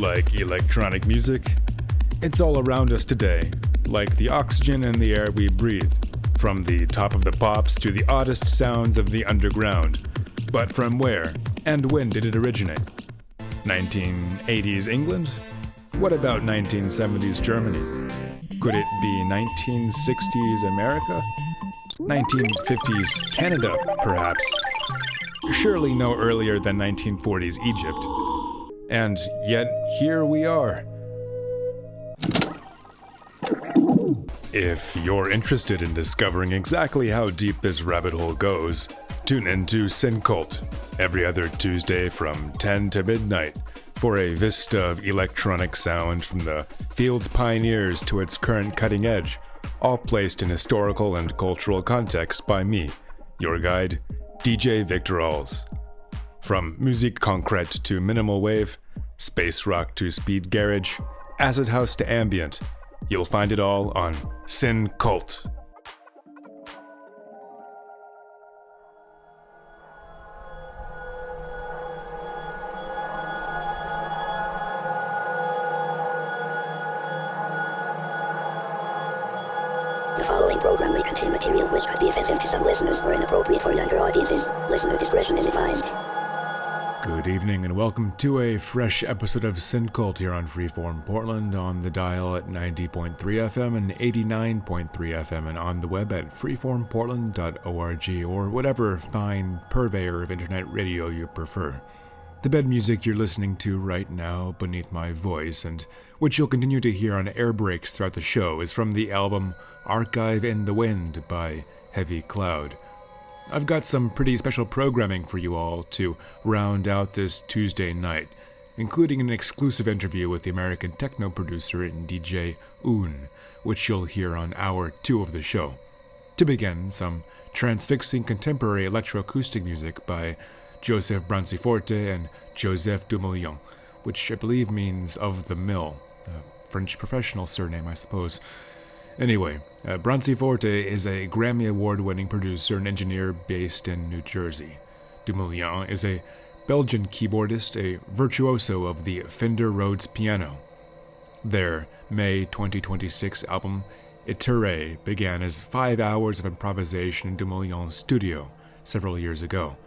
like electronic music? It's all around us today, like the oxygen in the air we breathe, from the top of the pops to the oddest sounds of the underground. But from where and when did it originate? 1980s England? What about 1970s Germany? Could it be 1960s America? 1950s Canada, perhaps? Surely no earlier than 1940s Egypt. And yet, here we are. If you're interested in discovering exactly how deep this rabbit hole goes, tune into SynKult every other Tuesday from 10 to midnight for a vista of electronic sound from the field's pioneers to its current cutting edge, all placed in historical and cultural context by me, your guide, DJ Victor Alls. From musique concrète to minimal wave, space rock to speed garage, acid house to ambient, you'll find it all on SynKult. The following program may contain material which could be offensive to some listeners or inappropriate for younger audiences. Listener discretion is advised. Good evening and welcome to a fresh episode of SynKult here on Freeform Portland, on the dial at 90.3 FM and 89.3 FM, and on the web at freeformportland.org or whatever fine purveyor of internet radio you prefer. The bed music you're listening to right now beneath my voice, and which you'll continue to hear on air breaks throughout the show, is from the album Archive in the Wind by Heavy Cloud. I've got some pretty special programming for you all to round out this Tuesday night, including an exclusive interview with the American techno producer and DJ Un, which you'll hear on hour 2 of the show. To begin, some transfixing contemporary electroacoustic music by Joseph Branciforte and Joseph Dumoulin, which I believe means of the mill, a French professional surname, I suppose. Anyway, Branciforte is a Grammy Award-winning producer and engineer based in New Jersey. Dumoulin is a Belgian keyboardist, a virtuoso of the Fender Rhodes piano. Their May 2026 album, Iture, began as 5 hours of improvisation in Dumoulin's studio several years ago.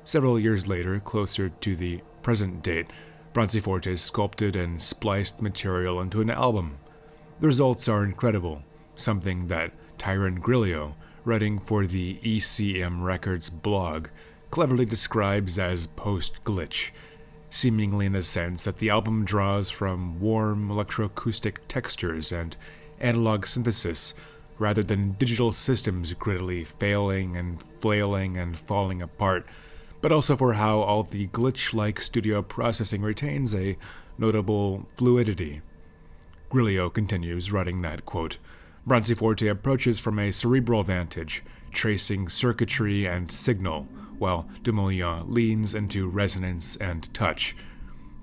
Several years later, closer to the present date, Branciforte sculpted and spliced the material into an album. The results are incredible, something that Tyron Grillo, writing for the ECM Records blog, cleverly describes as post-glitch, seemingly in the sense that the album draws from warm electroacoustic textures and analog synthesis rather than digital systems grittily failing and flailing and falling apart, but also for how all the glitch-like studio processing retains a notable fluidity. Grillo continues, writing that, quote, Branciforte approaches from a cerebral vantage, tracing circuitry and signal, while Dumoulin leans into resonance and touch.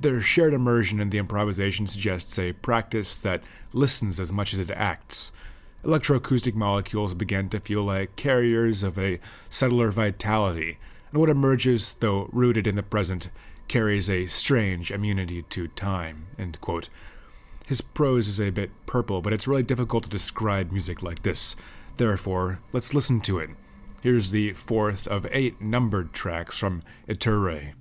Their shared immersion in the improvisation suggests a practice that listens as much as it acts. Electroacoustic molecules begin to feel like carriers of a subtler vitality, and what emerges, though rooted in the present, carries a strange immunity to time, end quote. His prose is a bit purple, but it's really difficult to describe music like this. Therefore, let's listen to it. Here's the 4th of 8 numbered tracks from Iture.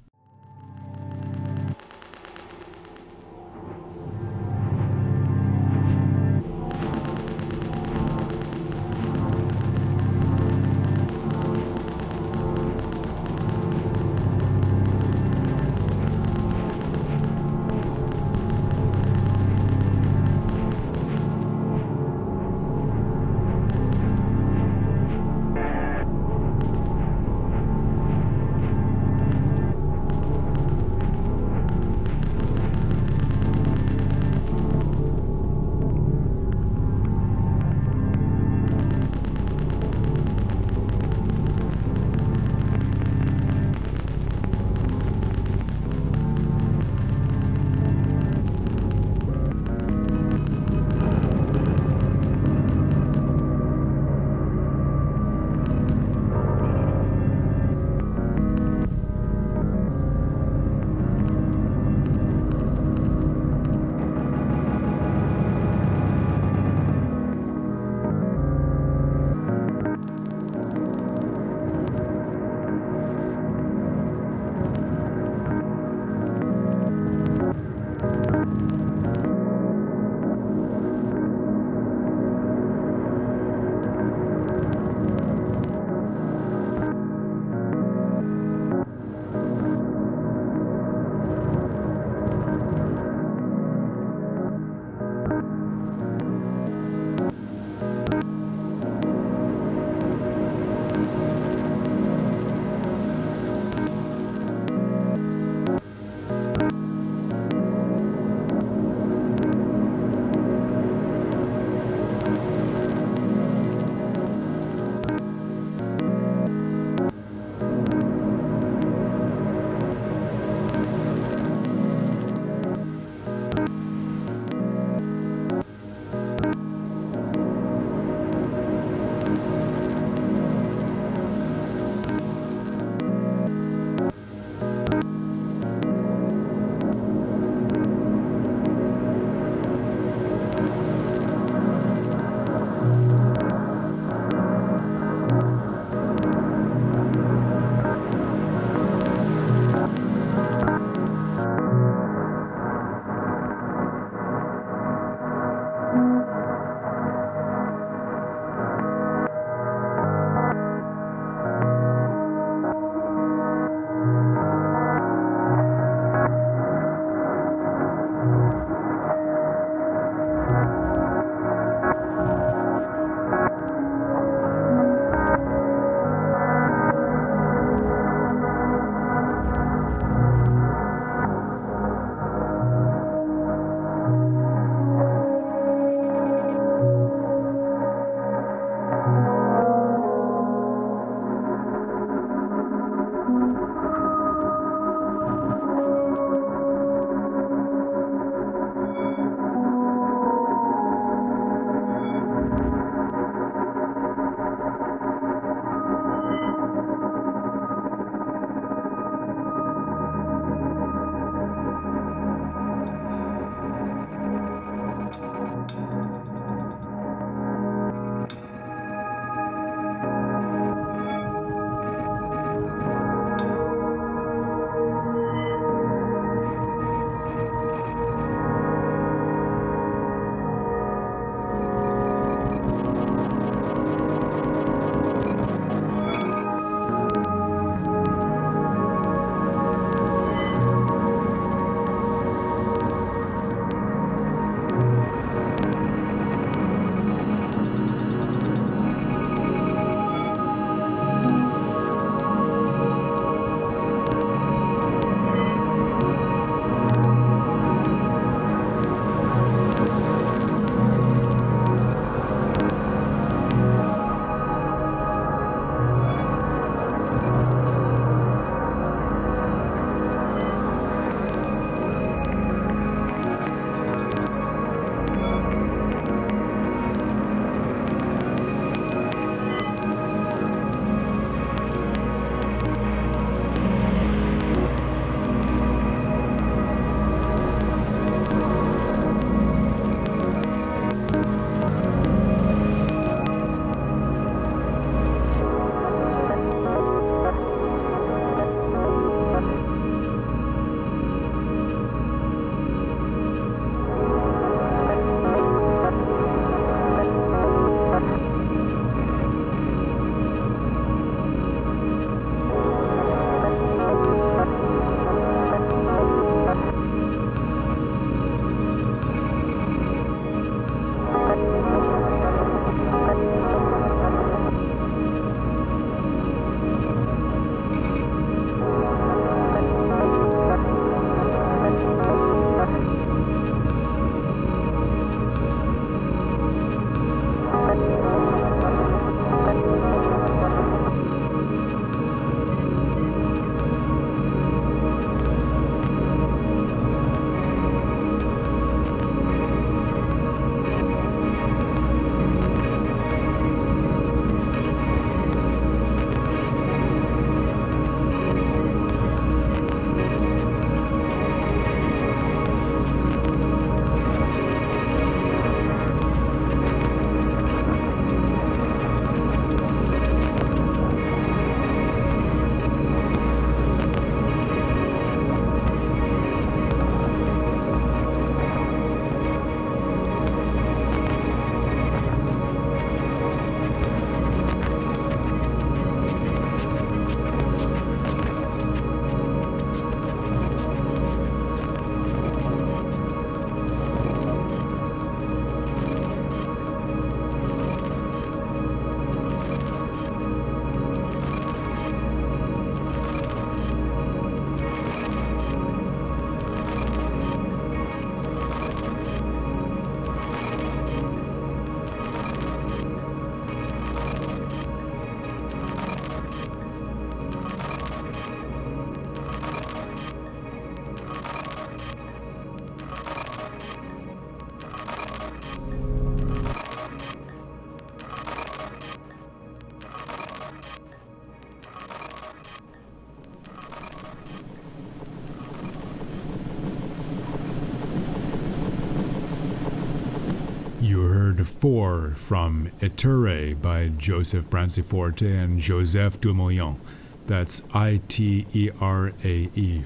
heard Four from Itere by Joseph Branciforte and Joseph Dumoulin. That's Iterae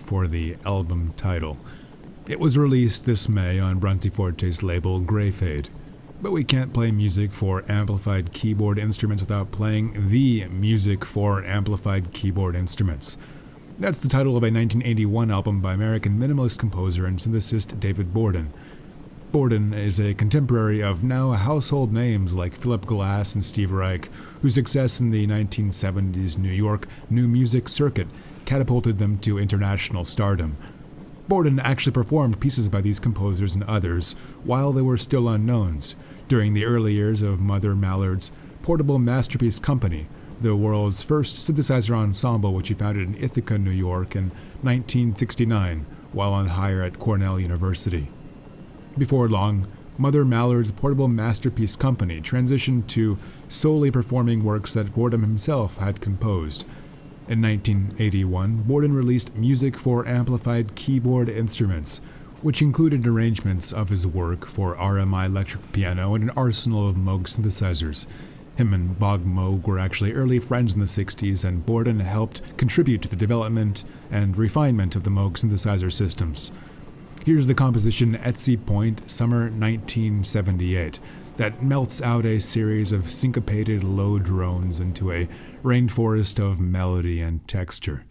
for the album title. It was released this May on Branciforte's label Greyfade. But we can't play music for amplified keyboard instruments without playing the music for amplified keyboard instruments. That's the title of a 1981 album by American minimalist composer and synthesist David Borden. Borden is a contemporary of now household names like Philip Glass and Steve Reich, whose success in the 1970s New York new music circuit catapulted them to international stardom. Borden actually performed pieces by these composers and others while they were still unknowns, during the early years of Mother Mallard's Portable Masterpiece Company, the world's first synthesizer ensemble which he founded in Ithaca, New York in 1969 while on hire at Cornell University. Before long, Mother Mallard's Portable Masterpiece Company transitioned to solely performing works that Borden himself had composed. In 1981, Borden released music for amplified keyboard instruments, which included arrangements of his work for RMI electric piano and an arsenal of Moog synthesizers. Him and Bog Moog were actually early friends in the 60s, and Borden helped contribute to the development and refinement of the Moog synthesizer systems. Here's the composition Etsy Point, summer 1978, that melts out a series of syncopated low drones into a rainforest of melody and texture.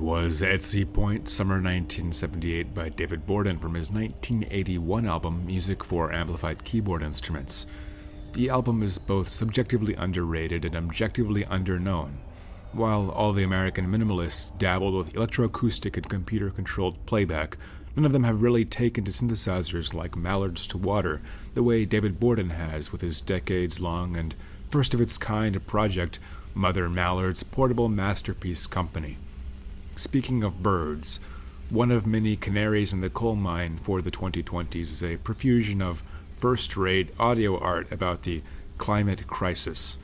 was Etsy Point, Summer 1978 by David Borden from his 1981 album Music for Amplified Keyboard Instruments. The album is both subjectively underrated and objectively underknown. While all the American minimalists dabbled with electroacoustic and computer-controlled playback, none of them have really taken to synthesizers like mallards to water the way David Borden has with his decades-long and first-of-its-kind project, Mother Mallard's Portable Masterpiece Company. Speaking of birds, one of many canaries in the coal mine for the 2020s is a profusion of first-rate audio art about the climate crisis.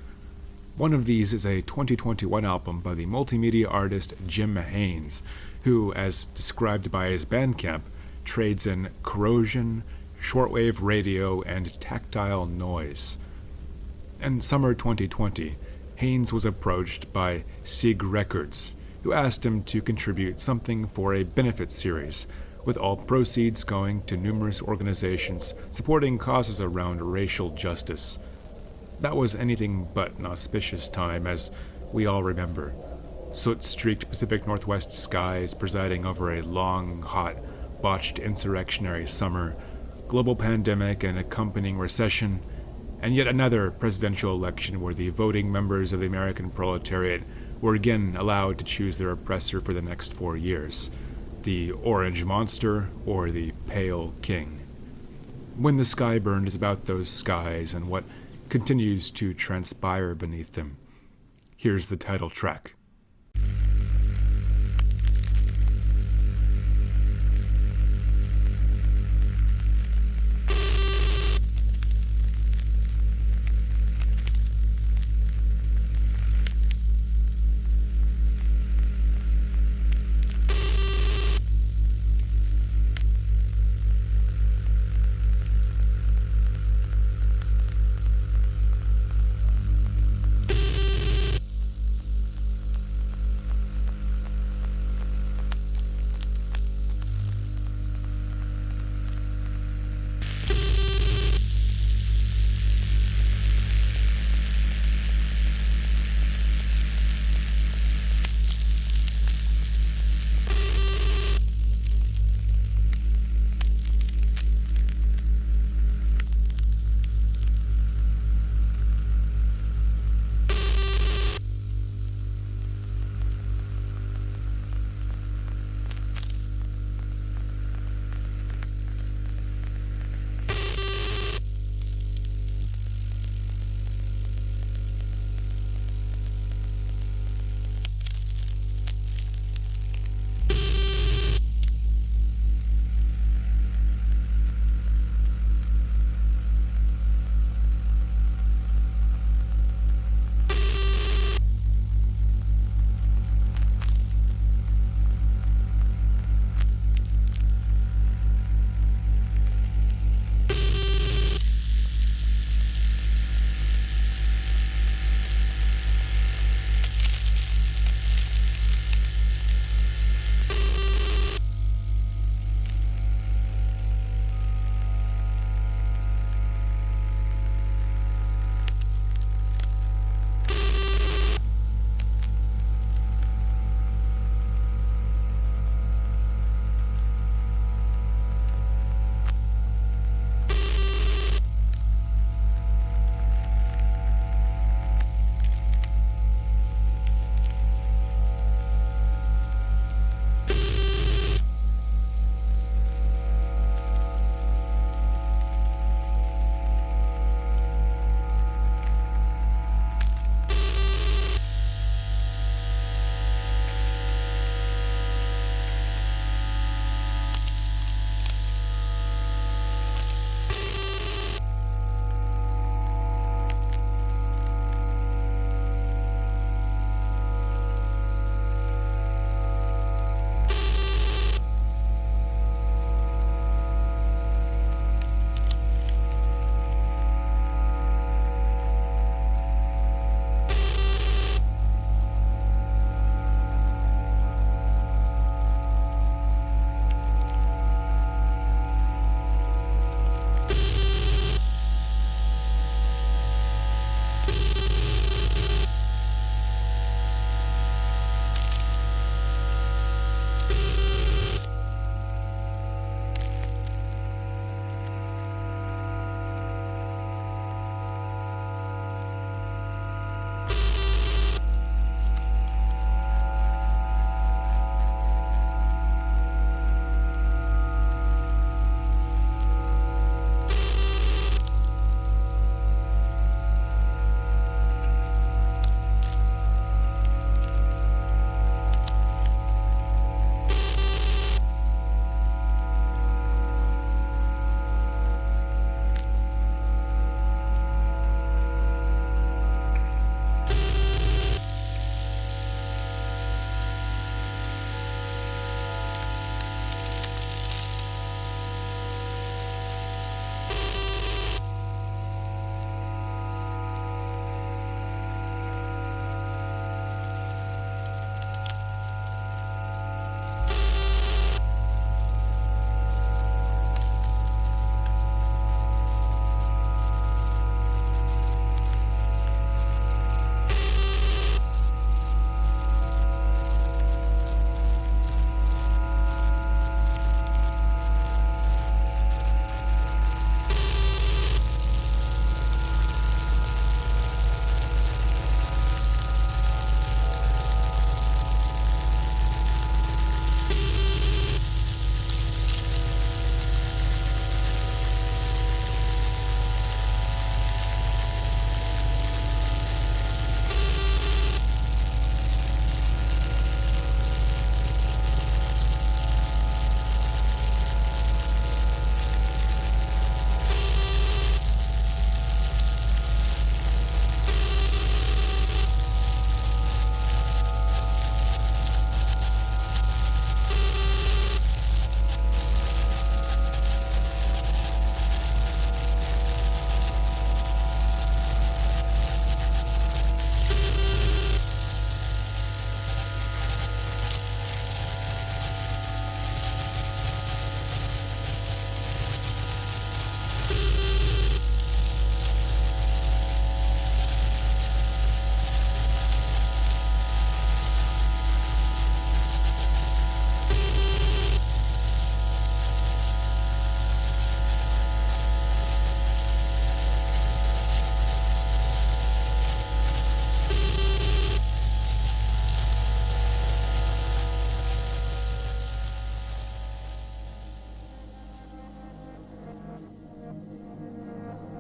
One of these is a 2021 album by the multimedia artist Jim Haynes, who, as described by his Bandcamp, trades in corrosion, shortwave radio, and tactile noise. In summer 2020, Haynes was approached by Sig Records, who asked him to contribute something for a benefit series, with all proceeds going to numerous organizations supporting causes around racial justice. That was anything but an auspicious time, as we all remember. Soot-streaked Pacific Northwest skies presiding over a long, hot, botched insurrectionary summer, global pandemic and accompanying recession, and yet another presidential election where the voting members of the American proletariat were again allowed to choose their oppressor for the next 4 years, the Orange Monster or the Pale King. When the Sky Burned is about those skies and what continues to transpire beneath them. Here's the title track.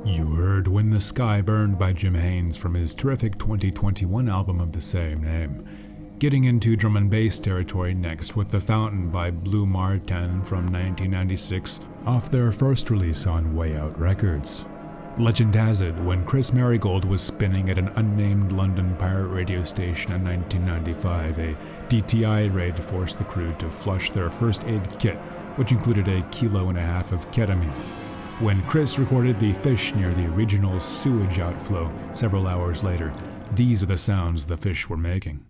You heard When the Sky Burned by Jim Haynes from his terrific 2021 album of the same name. Getting into drum and bass territory next with The Fountain by Blu Mar Ten from 1996, off their first release on Way Out Records. Legend has it, when Chris Marigold was spinning at an unnamed London pirate radio station in 1995, a DTI raid forced the crew to flush their first aid kit, which included 1.5 kilos of ketamine. When Chris recorded the fish near the regional sewage outflow several hours later, these are the sounds the fish were making.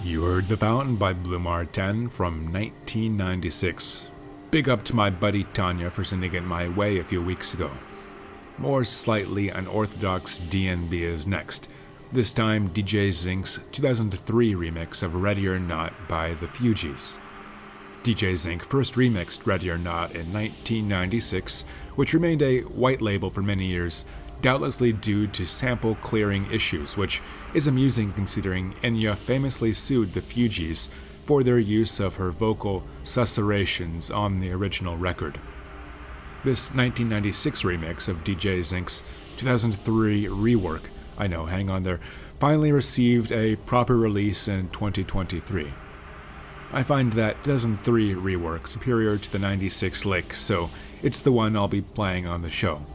You heard The Fountain by Blu Mar Ten from 1996. Big up to my buddy Tanya for sending it my way a few weeks ago. More slightly unorthodox D&B is next, this time DJ Zinc's 2003 remix of Ready or Not by the Fugees. DJ Zinc first remixed Ready or Not in 1996, which remained a white label for many years, doubtlessly due to sample clearing issues, which is amusing considering Enya famously sued the Fugees for their use of her vocal susurrations on the original record. This 1996 remix of DJ Zinc's 2003 rework, I know, hang on there, finally received a proper release in 2023. I find that 2003 rework superior to the 96 lick, so it's the one I'll be playing on the show.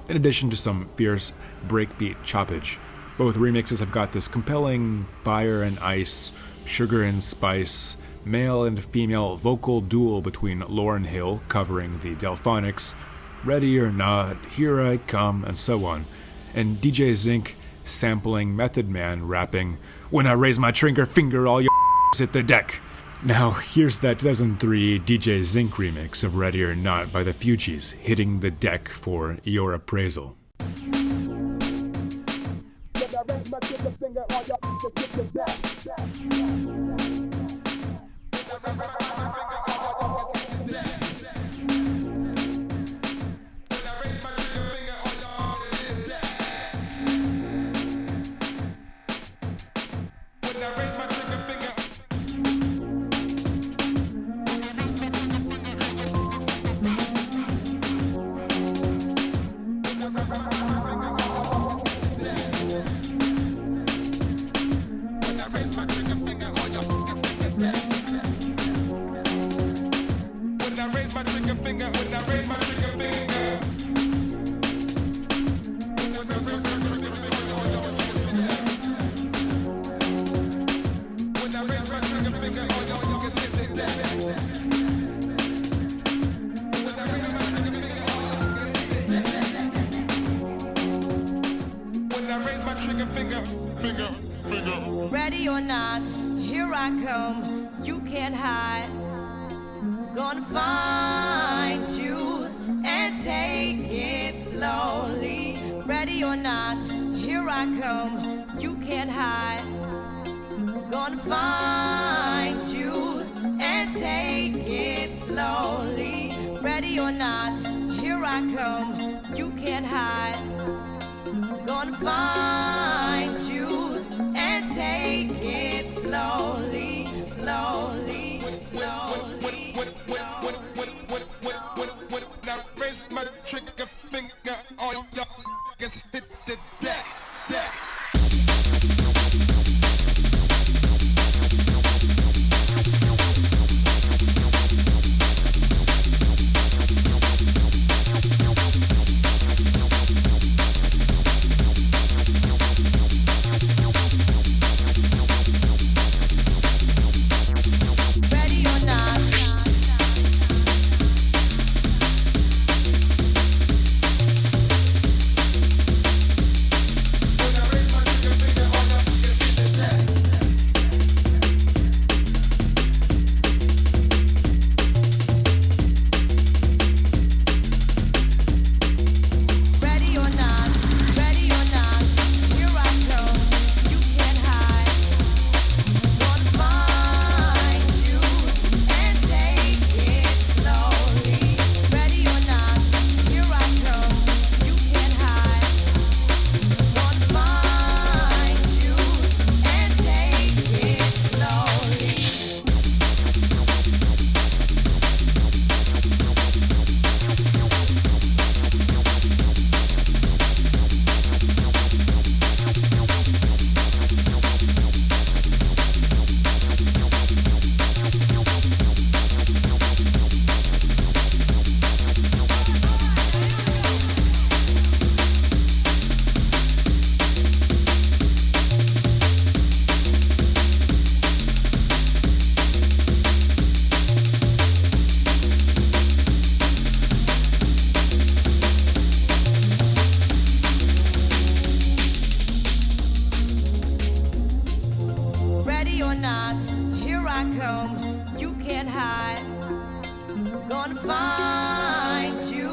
In addition to some fierce breakbeat choppage, both remixes have got this compelling fire and ice, sugar and spice, male and female vocal duel between Lauryn Hill covering the Delphonics, Ready or Not, Here I Come, and so on, and DJ Zinc sampling Method Man rapping, When I raise my trigger finger all your hit the deck. Now here's that 2003 DJ Zinc remix of Ready or Not by the Fugees hitting the deck for your appraisal. Ready or not, here I come, you can't hide. Gonna find you and take it slowly. Ready or not, here I come, you can't hide. Gonna find you and take it slowly. Ready or not, here I come, you can't hide. Gonna find you and take it slowly, slowly, slowly. Now raise my trigger finger, all y'all niggas hit the deck, deck. come, you can't hide. Gonna find you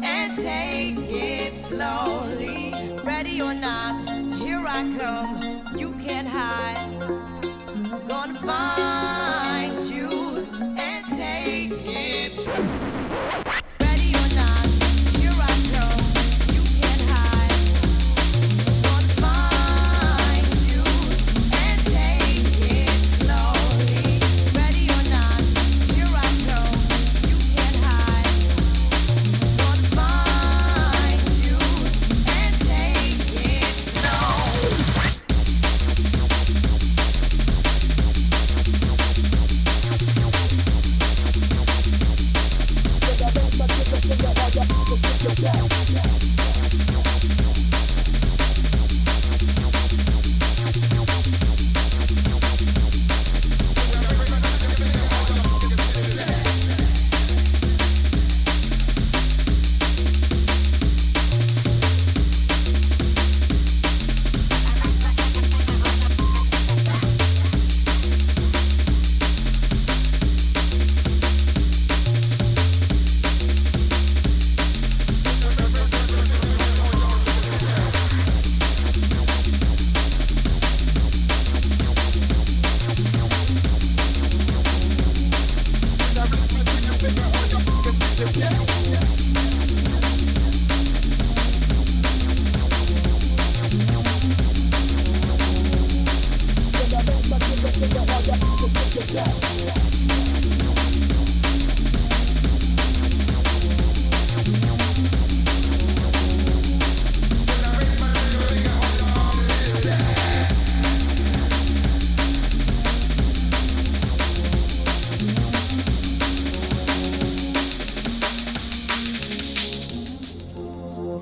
and take it slowly. Ready or not, here I come, you can't hide. Gonna find you and take it. Ready or not, here I come, you can't hide. Gonna find you and take it slowly. Ready or not, here I come, you can't hide. Gonna find you and take it slowly.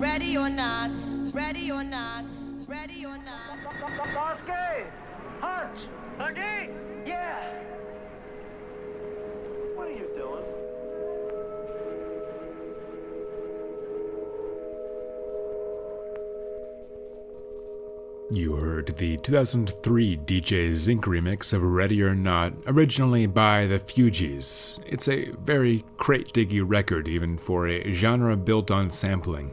Ready or not, ready or not, ready or not. Bosque! Hunch! Okay? Yeah! What are you doing? You heard the 2003 DJ Zinc remix of Ready or Not, originally by the Fugees. It's a very crate-diggy record, even for a genre built on sampling.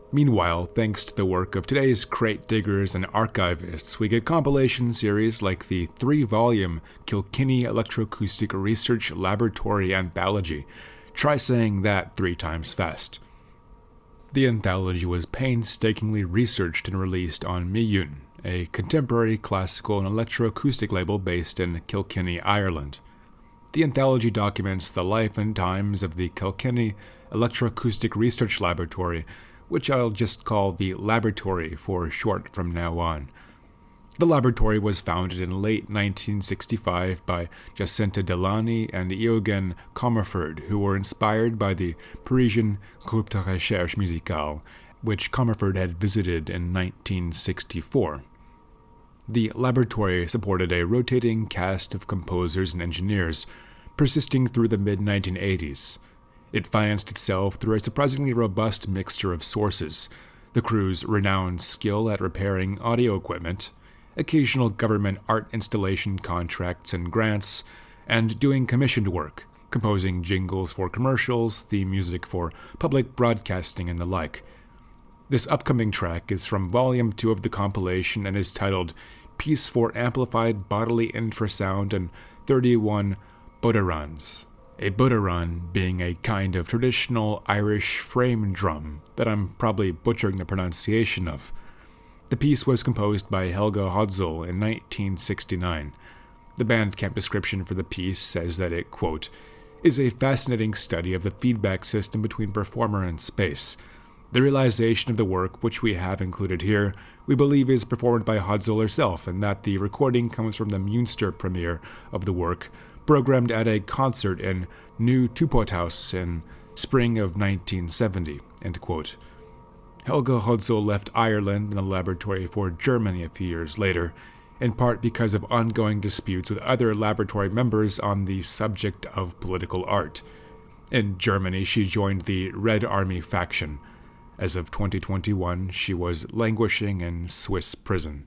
Meanwhile, thanks to the work of today's crate diggers and archivists, we get compilation series like the 3-volume Kilkenny Electroacoustic Research Laboratory Anthology. Try saying that 3 times fast. The anthology was painstakingly researched and released on Miyun, a contemporary classical and electroacoustic label based in Kilkenny, Ireland. The anthology documents the life and times of the Kilkenny Electroacoustic Research Laboratory, which I'll just call the Laboratory for short from now on. The laboratory was founded in late 1965 by Jacinta Delany and Eoghan Comerford, who were inspired by the Parisian Groupe de Recherche Musicale, which Comerford had visited in 1964. The laboratory supported a rotating cast of composers and engineers, persisting through the mid-1980s. It financed itself through a surprisingly robust mixture of sources: the crew's renowned skill at repairing audio equipment, occasional government art installation contracts and grants, and doing commissioned work, composing jingles for commercials, theme music for public broadcasting, and the like. This upcoming track is from Volume 2 of the compilation and is titled Piece for Amplified Bodily Infrasound and 31 Bodhráns. A bodhrán being a kind of traditional Irish frame drum that I'm probably butchering the pronunciation of. The piece was composed by Helga Hölzel in 1969. The Bandcamp description for the piece says that it, quote, is a fascinating study of the feedback system between performer and space. The realization of the work, which we have included here, we believe is performed by Hölzel herself, and that the recording comes from the Münster premiere of the work, programmed at a concert in New Tupothaus in spring of 1970, end quote. Helga Hölzel left Ireland and the laboratory for Germany a few years later, in part because of ongoing disputes with other laboratory members on the subject of political art. In Germany, she joined the Red Army faction. As of 2021, she was languishing in Swiss prison.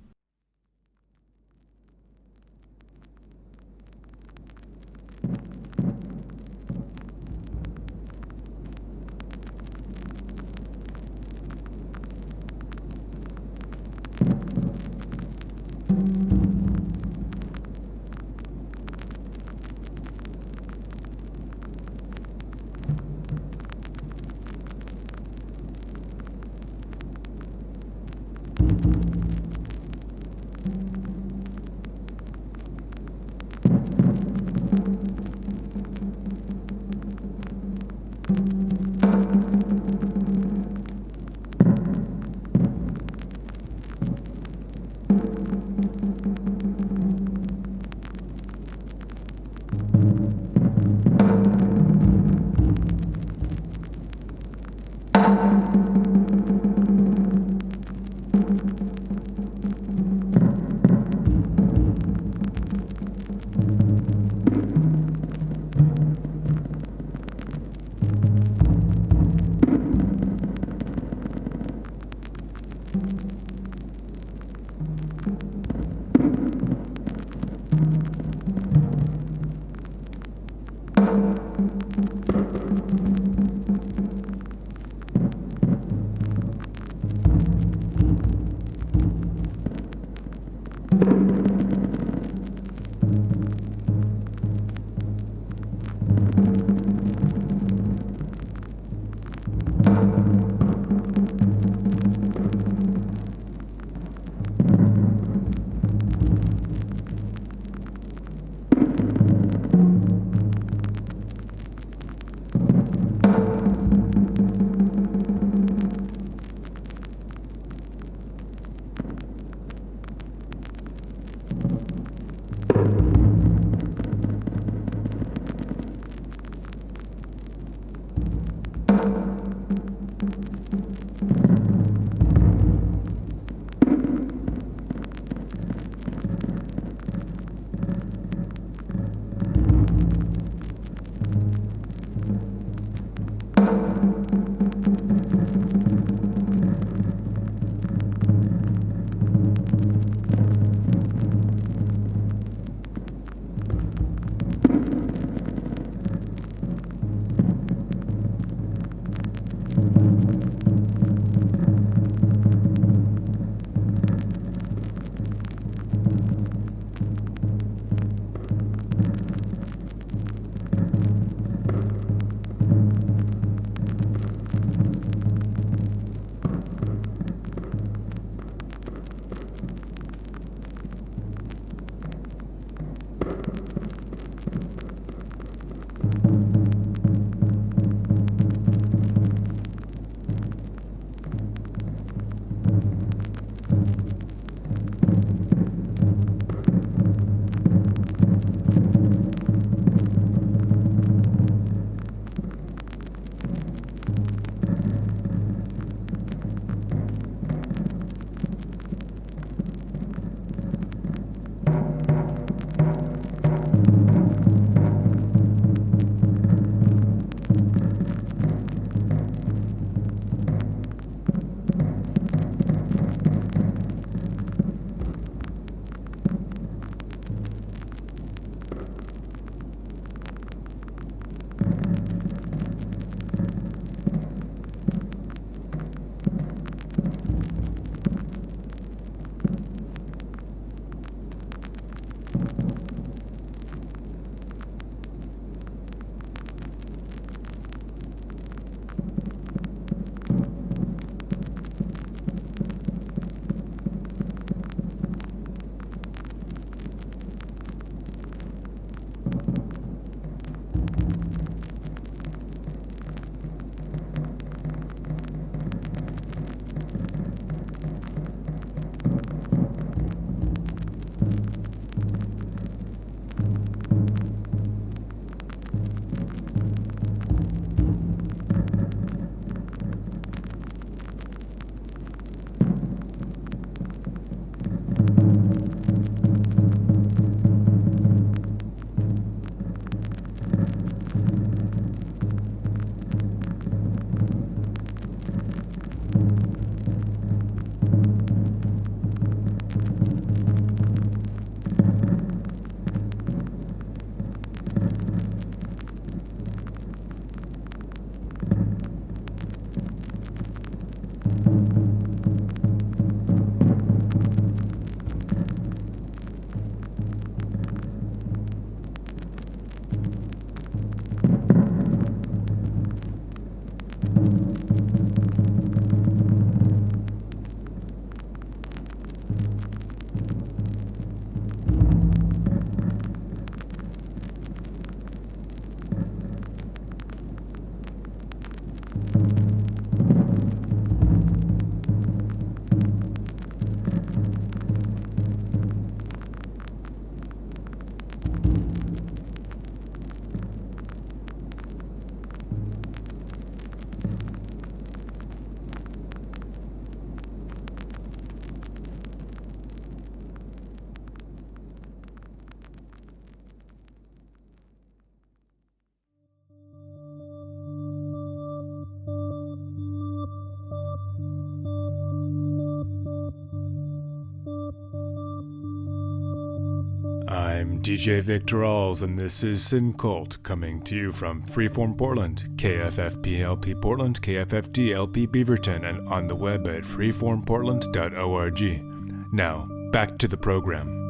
I'm DJ Victor Alls, and this is SynKult, coming to you from Freeform Portland, KFFP-LP Portland, KFFD-LP Beaverton, and on the web at freeformportland.org. Now, back to the program.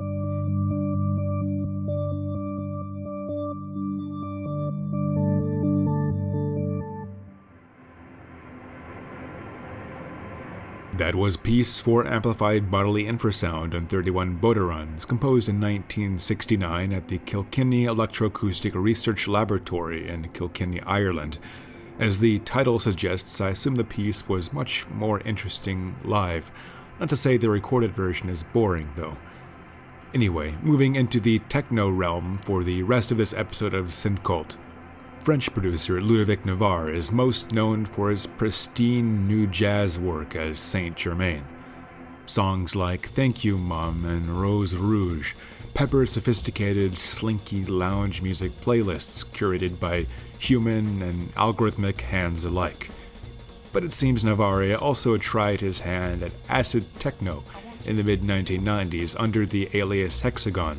That was Piece for Amplified Bodily Infrasound on 31 Bodhráns, composed in 1969 at the Kilkenny Electroacoustic Research Laboratory in Kilkenny, Ireland. As the title suggests, I assume the piece was much more interesting live. Not to say the recorded version is boring, though. Anyway, moving into the techno realm for the rest of this episode of SynKult. French producer Ludovic Navarre is most known for his pristine new jazz work as Saint Germain. Songs like Thank You Mom and Rouge pepper sophisticated, slinky lounge music playlists curated by human and algorithmic hands alike. But it seems Navarre also tried his hand at acid techno in the mid-1990s under the alias Hexagone.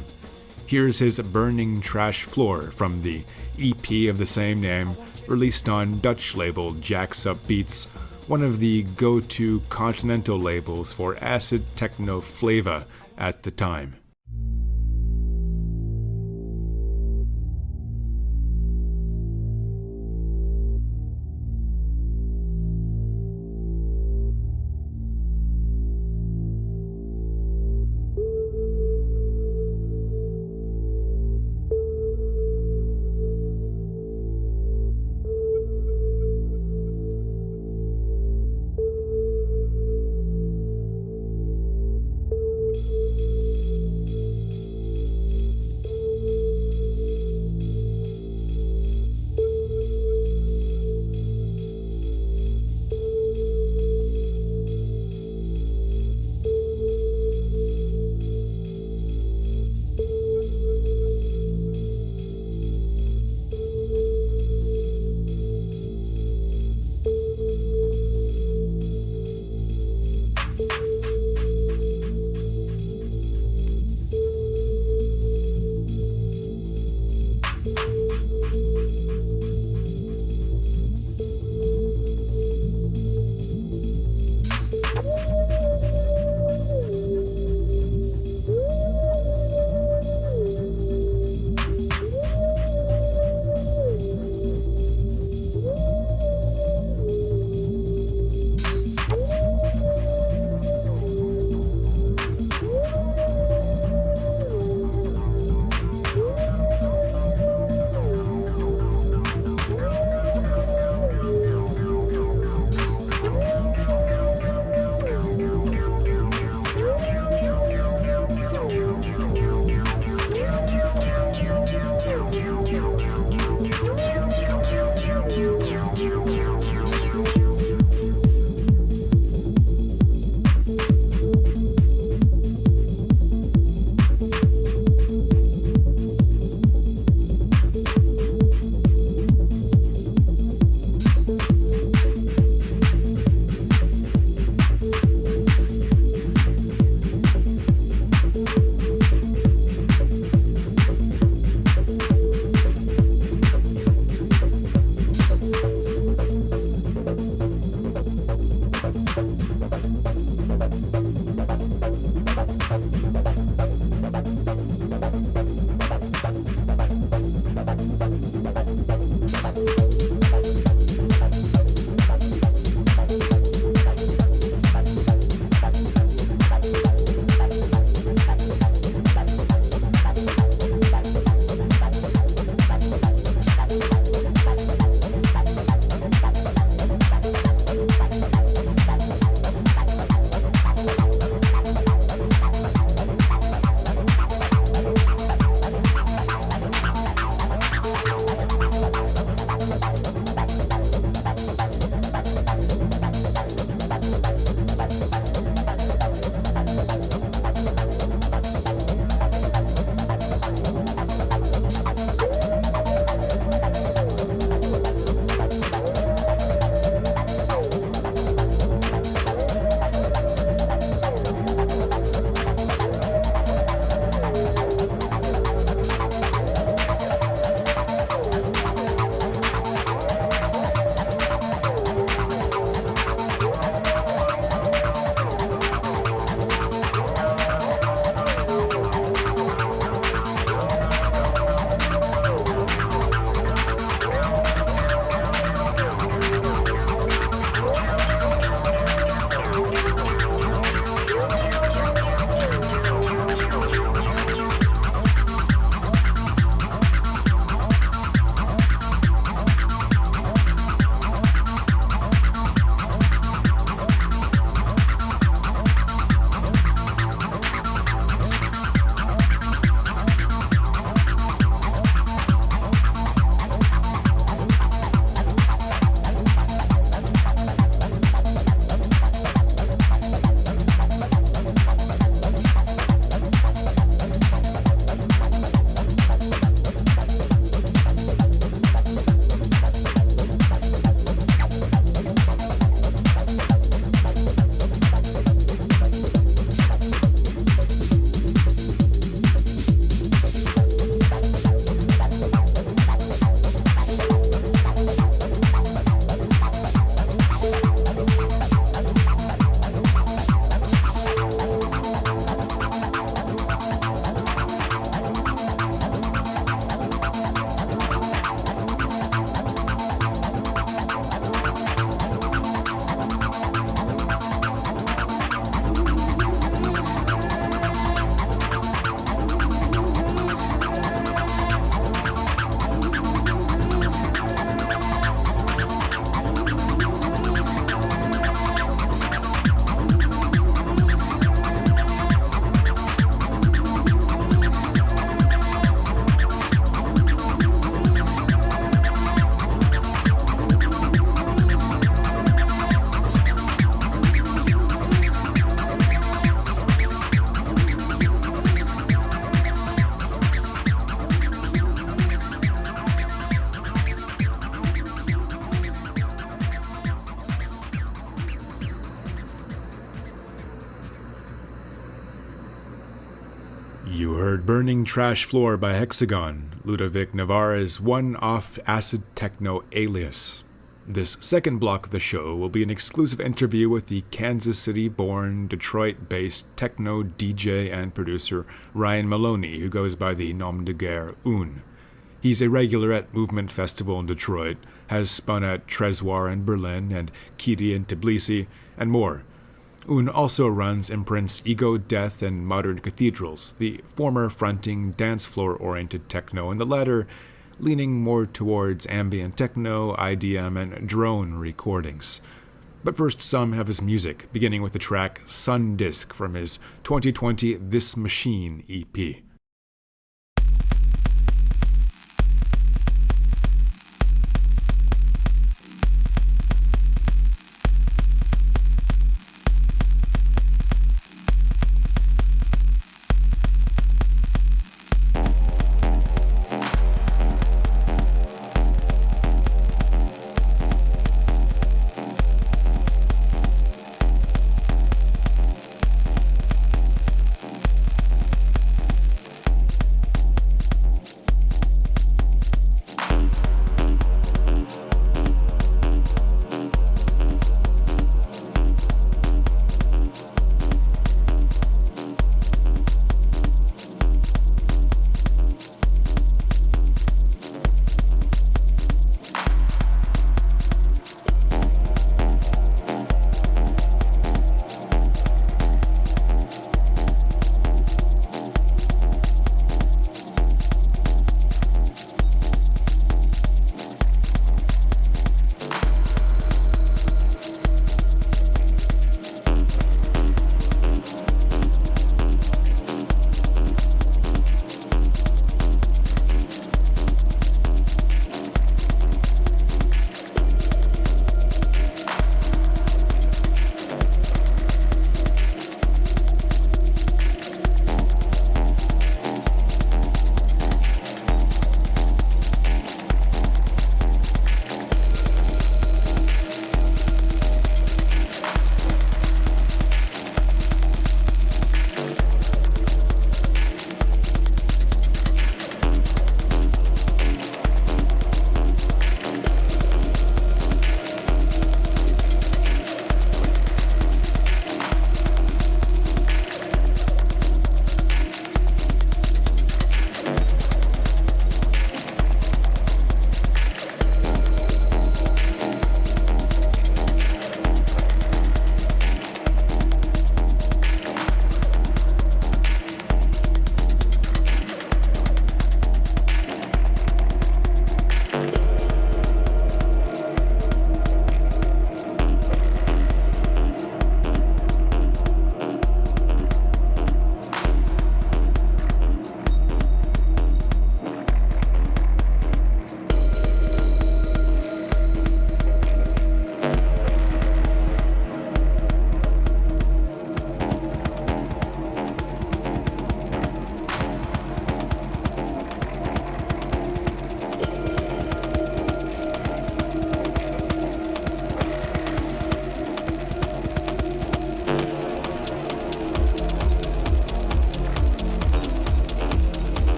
Here's his Burning Trash Floor from the EP of the same name, released on Dutch label Jacks Up Beats, one of the go-to continental labels for acid techno flava at the time. heard Burning Trash Floor by Hexagone, Ludovic Navarre's one-off acid techno alias. This second block of the show will be an exclusive interview with the Kansas City-born, Detroit-based techno DJ and producer Ryan Maloney, who goes by the nom de guerre Un. He's a regular at Movement Festival in Detroit, has spun at Trezor in Berlin and Kiri in Tbilisi, and more. Un also runs imprints Ego, Death, and Modern Cathedrals, the former fronting dance floor-oriented techno, and the latter leaning more towards ambient techno, IDM, and drone recordings. But first, some of his music, beginning with the track Sun Disc from his 2020 This Machine EP.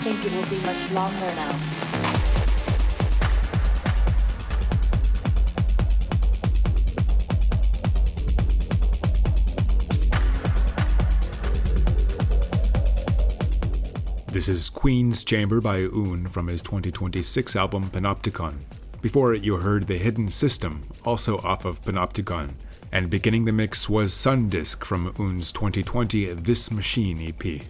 think it will be much longer now. This is Queen's Chamber by Un from his 2026 album Panopticon. Before it you heard The Hidden System, also off of Panopticon, and beginning the mix was Sundisk from Un's 2020 This Machine EP.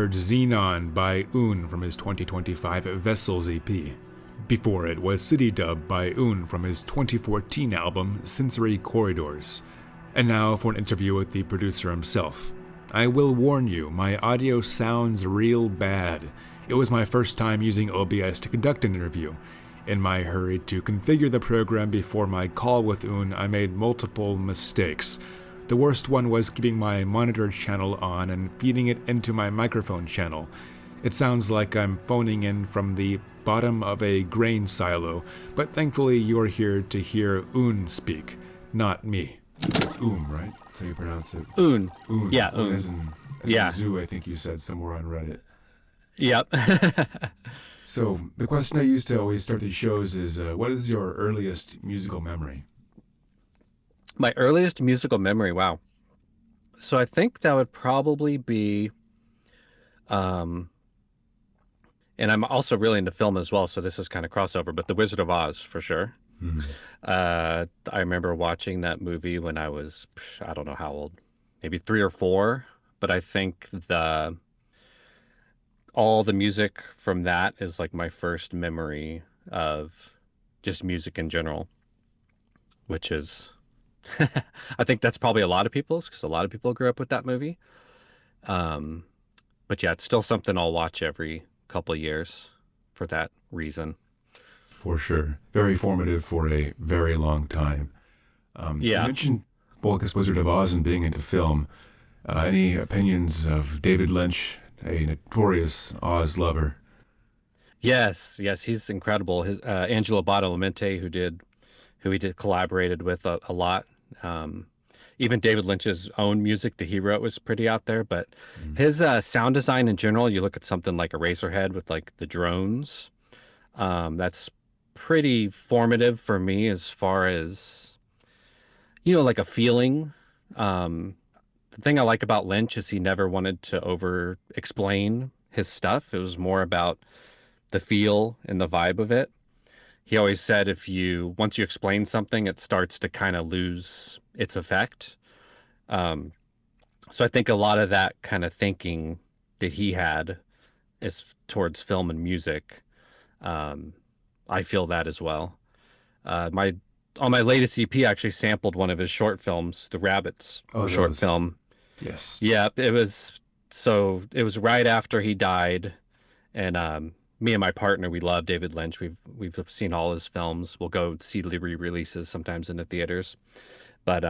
heard Xenon by Un from his 2025 Vessels EP. Before it was City Dub by Un from his 2014 album Sensory Corridors. And now for an interview with the producer himself. I will warn you, my audio sounds real bad. It was my first time using OBS to conduct an interview. In my hurry to configure the program before my call with Un, I made multiple mistakes. The worst one was keeping my monitor channel on and feeding it into my microphone channel. It sounds like I'm phoning in from the bottom of a grain silo, but thankfully you're here to hear Un speak, not me. It's right? That's how you pronounce it. Un. Un. Yeah, Un. As in zoo, I think you said somewhere on Reddit. Yep. So, the question I used to always start these shows is, what is your earliest musical memory? My earliest musical memory, wow. So I think that would probably be, and I'm also really into film as well, so this is kind of crossover, but The Wizard of Oz, for sure. Mm-hmm. I remember watching that movie when I was, I don't know how old, maybe 3 or 4, but I think all the music from that is like my first memory of just music in general, which is... I think that's probably a lot of people's, because a lot of people grew up with that movie. But yeah, it's still something I'll watch every couple of years for that reason. For sure. Very formative for a very long time. You mentioned Bolkus Wizard of Oz and being into film. Any opinions of David Lynch, a notorious Oz lover? Yes, he's incredible. His Angelo Badalamenti, who he collaborated with a lot. Even David Lynch's own music that he wrote was pretty out there, but his sound design in general, you look at something like Eraserhead with like the drones, that's pretty formative for me as far as, like a feeling. The thing I like about Lynch is he never wanted to over explain his stuff. It was more about the feel and the vibe of it. He always said once you explain something, it starts to kind of lose its effect. So I think a lot of that kind of thinking that he had is towards film and music. I feel that as well. On my latest EP, I actually sampled one of his short films, The Rabbits short film. Yes. Yeah, it was right after he died, and me and my partner, we love David Lynch. We've seen all his films. We'll go see the re-releases sometimes in the theaters. But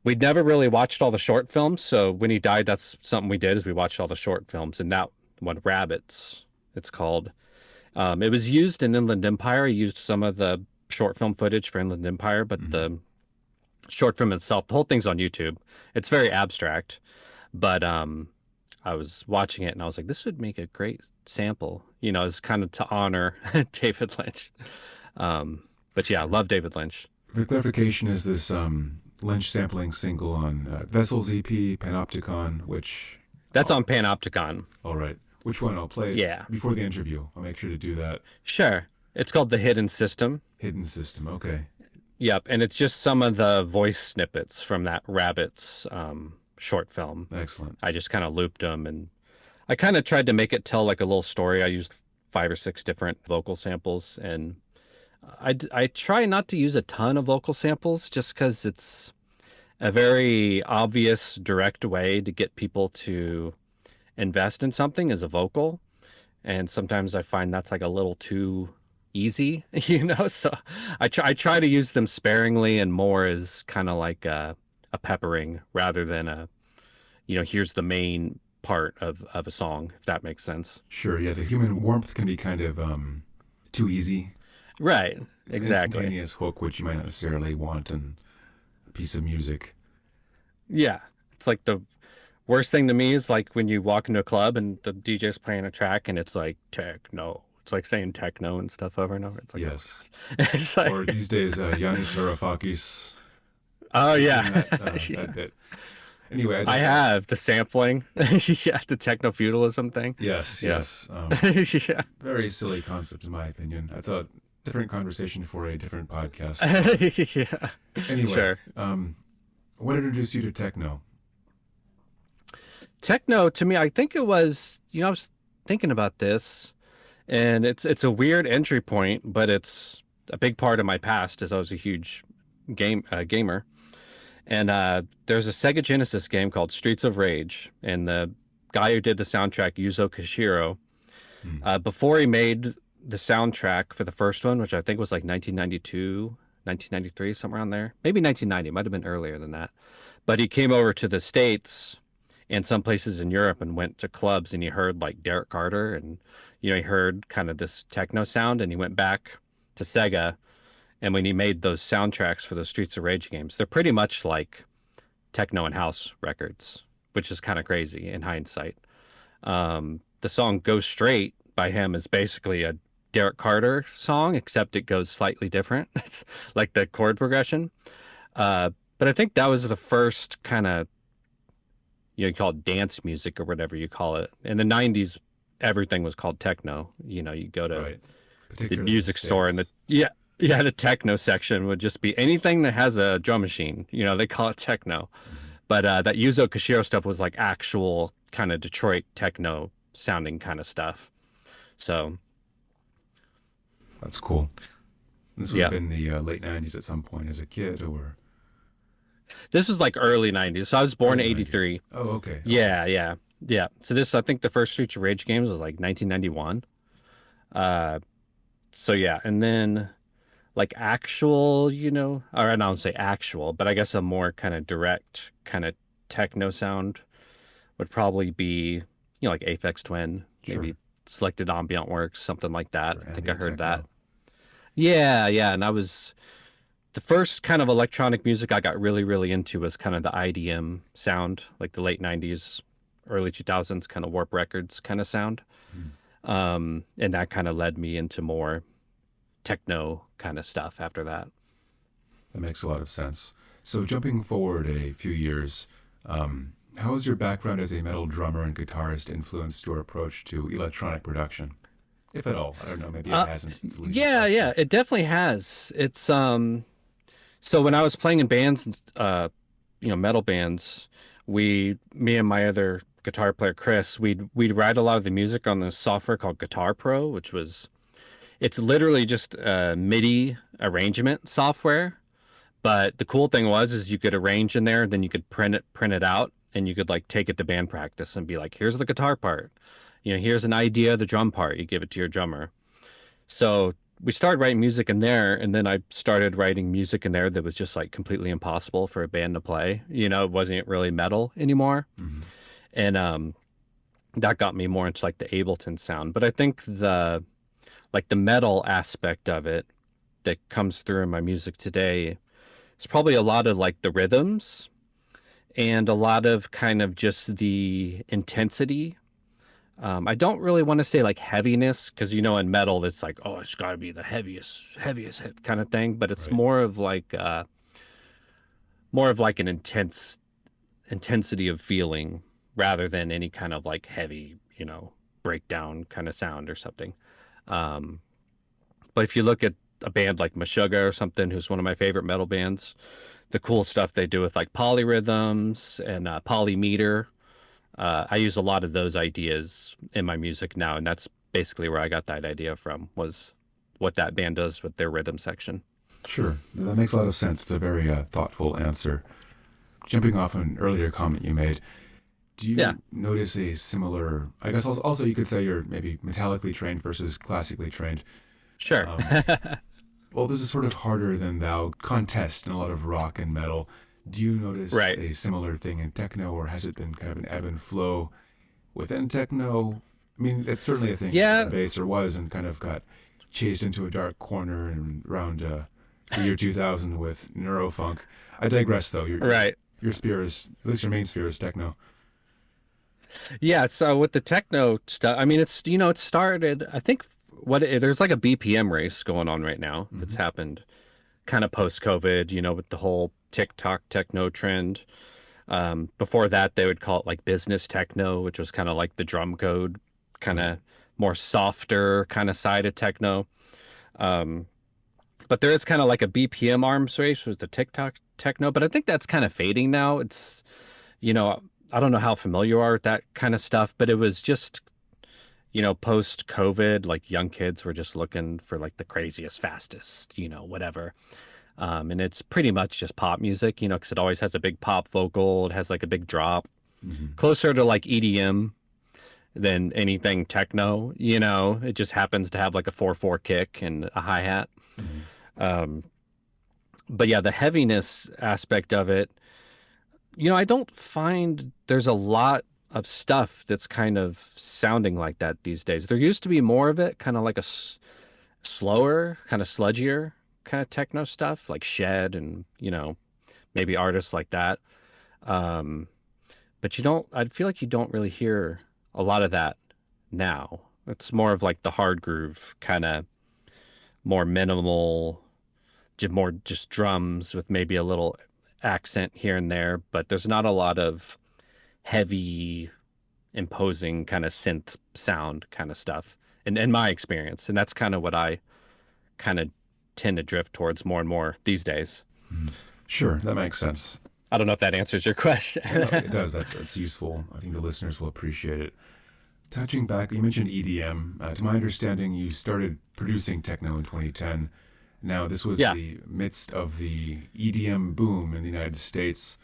we'd never really watched all the short films. So when he died, that's something we did, is we watched all the short films. And that one, Rabbits, it's called. It was used in Inland Empire. I used some of the short film footage for Inland Empire, but the short film itself, the whole thing's on YouTube. It's very abstract. But I was watching it and I was like, this would make a great sample. It's kind of to honor David Lynch. But yeah, I love David Lynch. For clarification, is this Lynch sampling single on Vessels EP, Panopticon, which... That's on Panopticon. All right. Which one? I'll play it before the interview. I'll make sure to do that. Sure. It's called The Hidden System. Hidden System, okay. Yep, and it's just some of the voice snippets from that Rabbits short film. Excellent. I just kind of looped them, and I kind of tried to make it tell like a little story. I used 5 or 6 different vocal samples, and I try not to use a ton of vocal samples just because it's a very obvious, direct way to get people to invest in something as a vocal. And sometimes I find that's like a little too easy, so I try to use them sparingly and more as kind of like a peppering rather than here's the main part of a song, if that makes sense. Sure, yeah, the human warmth can be kind of too easy. Right, it's exactly. Instantaneous hook, which you might not necessarily want in a piece of music. Yeah, it's like the worst thing to me is like when you walk into a club and the DJ's playing a track and it's like techno. It's like saying techno and stuff over and over. It's like, yes. It's like... Or these days, Yannis Varoufakis. Oh, yeah. That bit. Anyway, I have the sampling, the techno feudalism thing. Yes. Yeah. Very silly concept, in my opinion. That's a different conversation for a different podcast. Yeah. Anyway, sure. What introduced you to techno? Techno, to me, I think it was I was thinking about this, and it's a weird entry point, but it's a big part of my past, as I was a huge gamer. And there's a Sega Genesis game called Streets of Rage, and the guy who did the soundtrack, Yuzo Koshiro, before he made the soundtrack for the first one, which I think was like 1992, 1993, somewhere around there. Maybe 1990, might have been earlier than that. But he came over to the States and some places in Europe and went to clubs, and he heard like Derek Carter, and he heard kind of this techno sound, and he went back to Sega, and when he made those soundtracks for those Streets of Rage games, they're pretty much like techno and house records, which is kind of crazy in hindsight. The song Go Straight by him is basically a Derek Carter song, except it goes slightly different. It's like the chord progression. But I think that was the first kind of, you call it dance music or whatever you call it. In the 90s, everything was called techno. You go to the music store, and the techno section would just be anything that has a drum machine. They call it techno. But that Yuzo Koshiro stuff was like actual kind of Detroit techno sounding kind of stuff. So that's cool. This would have been the late 90s at some point as a kid, or? This was like early 90s. So I was born in 83. Oh, okay. Yeah. So this, I think the first Streets of Rage games was like 1991. So yeah, and then like actual, or I don't say actual, but I guess a more kind of direct kind of techno sound would probably be, like Aphex Twin, maybe Selected Ambient Works, something like that. I think I heard that. Yeah. And I was, the first kind of electronic music I got really, really into was kind of the IDM sound, like the late 90s, early 2000s kind of Warp Records kind of sound. And that kind of led me into more techno kind of stuff after that. That makes a lot of sense. So jumping forward a few years, how has your background as a metal drummer and guitarist influenced your approach to electronic production? If at all. I don't know, maybe it hasn't. Yeah, it definitely has. It's so when I was playing in bands, metal bands, me and my other guitar player Chris, we'd write a lot of the music on this software called Guitar Pro, which was, it's literally just a MIDI arrangement software. But the cool thing is you could arrange in there, then you could print it out, and you could like take it to band practice and be like, here's the guitar part, here's an idea of the drum part, you give it to your drummer. So we started writing music in there, and then I started writing music in there that was just like completely impossible for a band to play. It wasn't really metal anymore. And that got me more into like the Ableton sound. But I think the metal aspect of it that comes through in my music today is probably a lot of like the rhythms and a lot of kind of just the intensity. I don't really want to say like heaviness, because in metal it's like, oh, it's got to be the heaviest hit kind of thing, but it's more of like an intensity of feeling rather than any kind of like heavy, breakdown kind of sound or something. But if you look at a band like Meshuggah or something, who's one of my favorite metal bands, the cool stuff they do with like polyrhythms and polymeter, I use a lot of those ideas in my music now, and that's basically where I got that idea from, was what that band does with their rhythm section. Sure, that makes a lot of sense. It's a very thoughtful answer. Jumping off an earlier comment you made, do you notice a similar, I guess also you could say you're maybe metallically trained versus classically trained. Sure. Well, there's a sort of harder than thou contest in a lot of rock and metal. Do you notice a similar thing in techno, or has it been kind of an ebb and flow within techno? I mean, it's certainly a thing. Yeah. Bass or was, and kind of got chased into a dark corner and around the year 2000 with neurofunk. I digress, though. Your sphere is, at least your main sphere is techno. Yeah, so with the techno stuff, I mean, it's, it started, I think there's like a BPM race going on right now that's happened kind of post-COVID, with the whole TikTok techno trend. Before that, they would call it like business techno, which was kind of like the drum code, kind of more softer kind of side of techno. But there is kind of like a BPM arms race with the TikTok techno, but I think that's kind of fading now. It's, I don't know how familiar you are with that kind of stuff, but it was just post COVID, like young kids were just looking for like the craziest, fastest, whatever. And it's pretty much just pop music, because it always has a big pop vocal. It has like a big drop, closer to like EDM than anything techno. It just happens to have like a 4/4 kick and a hi-hat. But yeah, the heaviness aspect of it, I don't find there's a lot of stuff that's kind of sounding like that these days. There used to be more of it, kind of like a slower, kind of sludgier kind of techno stuff, like Shed and, maybe artists like that. But I feel like you don't really hear a lot of that now. It's more of like the hard groove, kind of more minimal, more just drums with maybe a little accent here and there, but there's not a lot of heavy, imposing kind of synth sound kind of stuff in my experience. And that's kind of what I kind of tend to drift towards more and more these days. Sure, that makes sense. I don't know if that answers your question. No, it does. That's useful. I think the listeners will appreciate it. Touching back, you mentioned EDM. To my understanding, you started producing techno in 2010. Now, this was the midst of the EDM boom in the United States.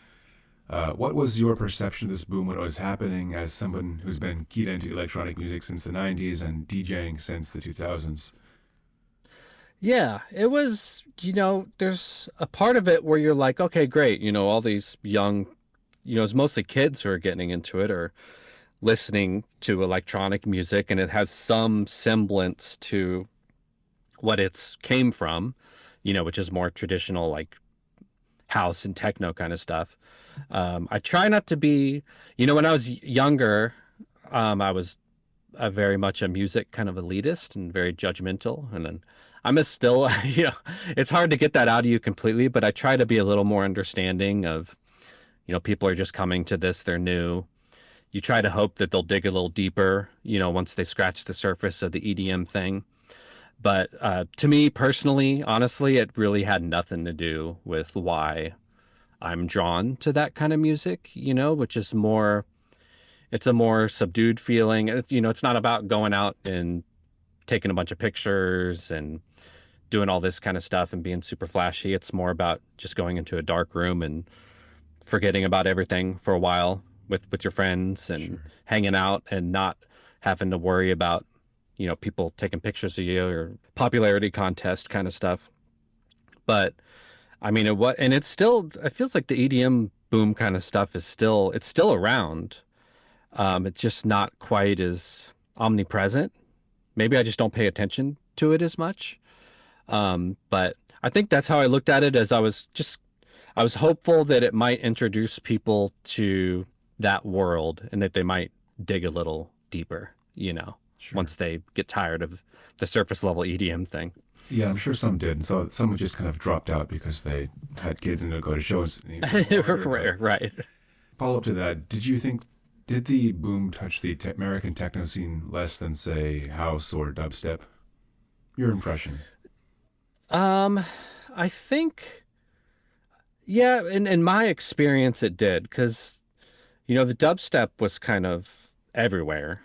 What was your perception of this boom when it was happening, as someone who's been keyed into electronic music since the 90s and DJing since the 2000s? Yeah, it was, there's a part of it where you're like, okay, great. All these young, it's mostly kids who are getting into it or listening to electronic music, and it has some semblance to what it's came from, which is more traditional, like house and techno kind of stuff. I try not to be, when I was younger, I was very much a music kind of elitist and very judgmental. And then still, it's hard to get that out of you completely, but I try to be a little more understanding of, people are just coming to this, they're new. You try to hope that they'll dig a little deeper, once they scratch the surface of the EDM thing. But to me personally, honestly, it really had nothing to do with why I'm drawn to that kind of music, which is it's a more subdued feeling. It's not about going out and taking a bunch of pictures and doing all this kind of stuff and being super flashy. It's more about just going into a dark room and forgetting about everything for a while with your friends and hanging out and not having to worry about, people taking pictures of you or popularity contest kind of stuff. But I mean, it feels like the EDM boom kind of stuff it's still around. It's just not quite as omnipresent. Maybe I just don't pay attention to it as much. But I think that's how I looked at it, as I was hopeful that it might introduce people to that world and that they might dig a little deeper, once they get tired of the surface level EDM thing. Yeah, I'm sure some did. So some just kind of dropped out because they had kids and they'd go to shows. Right. Follow up to that, did the boom touch the American techno scene less than, say, house or dubstep? Your impression? I think, yeah, in my experience it did, because, the dubstep was kind of everywhere,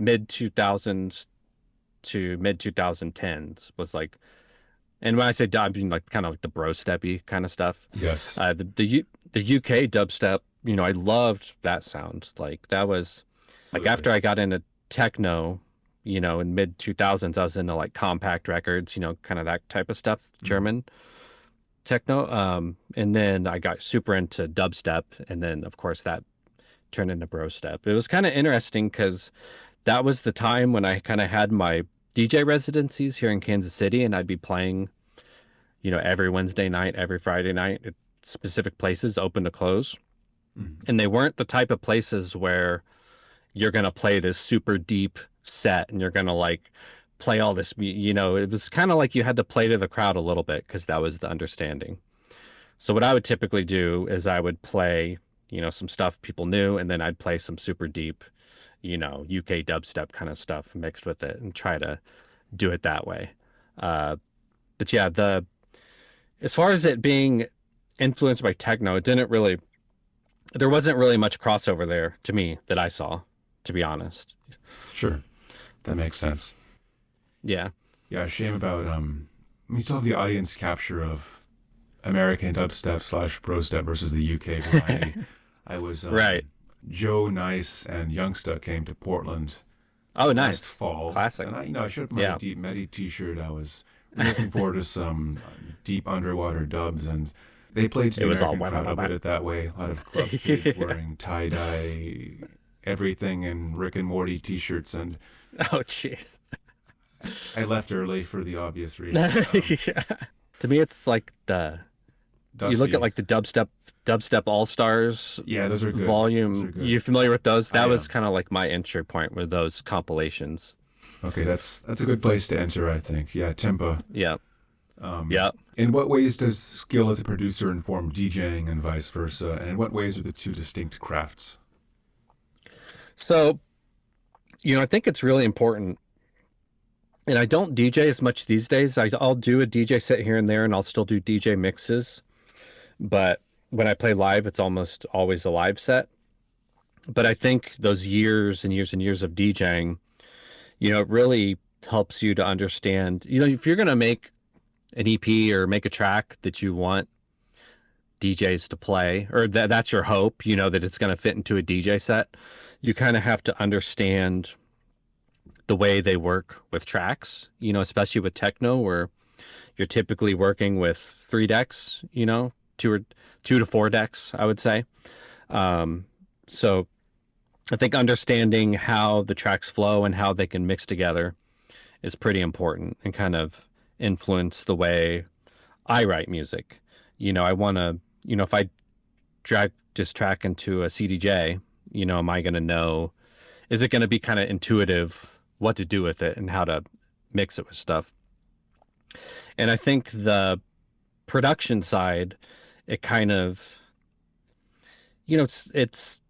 mid-2000s to mid-2010s was like, and when I say dub, I mean like kind of like the bro steppy kind of stuff. Yes. The UK dubstep, I loved that sound. Like that was like after I got into techno, in mid 2000s, I was into like compact records, kind of that type of stuff, German techno. And then I got super into dubstep, and then of course that turned into bro step. It was kind of interesting because that was the time when I kind of had my DJ residencies here in Kansas City, and I'd be playing, every Wednesday night, every Friday night at specific places, open to close. And they weren't the type of places where you're going to play this super deep set and you're going to like play all this, it was kind of like you had to play to the crowd a little bit because that was the understanding. So what I would typically do is I would play, some stuff people knew, and then I'd play some super deep, UK dubstep kind of stuff mixed with it and try to do it that way. But yeah, as far as it being influenced by techno, there wasn't really much crossover there to me that I saw, to be honest. Sure. That makes sense. Yeah. Yeah, shame about, we still have the audience capture of American dubstep / brostep versus the UK variety. I was, Right. Joe Nice and Youngsta came to Portland Oh, last nice. fall. Classic. And I showed up my Yeah. Deep Medi t-shirt. I was looking forward to some deep underwater dubs, and they played to the It was all American crowd. I'll put it that way. A lot of club kids wearing tie-dye, everything, and Rick and Morty t-shirts, and Oh, jeez. I left early for the obvious reason. Yeah. To me, it's like you look Dusty. at like the dubstep All Stars Yeah, those are good. volume. Those are good. You familiar with those? That I was am. kind of like my entry point with those compilations. Okay, that's a good place to enter, I think. Yeah, Timpa. Yeah. Yeah. In what ways does skill as a producer inform DJing and vice versa? And in what ways are the two distinct crafts? So, I think it's really important. And I don't DJ as much these days. I'll do a DJ set here and there, and I'll still do DJ mixes. But when I play live, it's almost always a live set. But I think those years and years and years of DJing, it really helps you to understand, if you're going to make an EP or make a track that you want DJs to play, or that's your hope, that it's going to fit into a DJ set, you kind of have to understand the way they work with tracks, especially with techno, where you're typically working with 3 decks, 2 to 4 decks, I would say. So I think understanding how the tracks flow and how they can mix together is pretty important and kind of influence the way I write music. I want to, if I drag this track into a CDJ, am I going to know, is it going to be kind of intuitive what to do with it and how to mix it with stuff? And I think the production side, it kind of, it's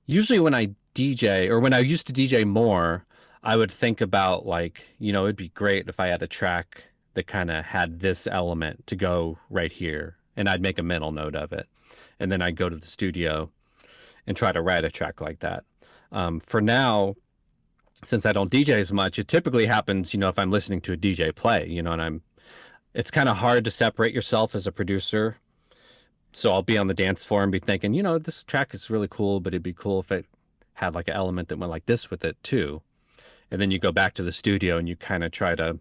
usually when I DJ, or when I used to DJ more, I would think about like, it'd be great if I had a track that kind of had this element to go right here, and I'd make a mental note of it. And then I'd go to the studio and try to write a track like that. For now, since I don't DJ as much, it typically happens, if I'm listening to a DJ play, and it's kind of hard to separate yourself as a producer. So I'll be on the dance floor and be thinking, this track is really cool, but it'd be cool if it had like an element that went like this with it too. And then you go back to the studio and you kind of try to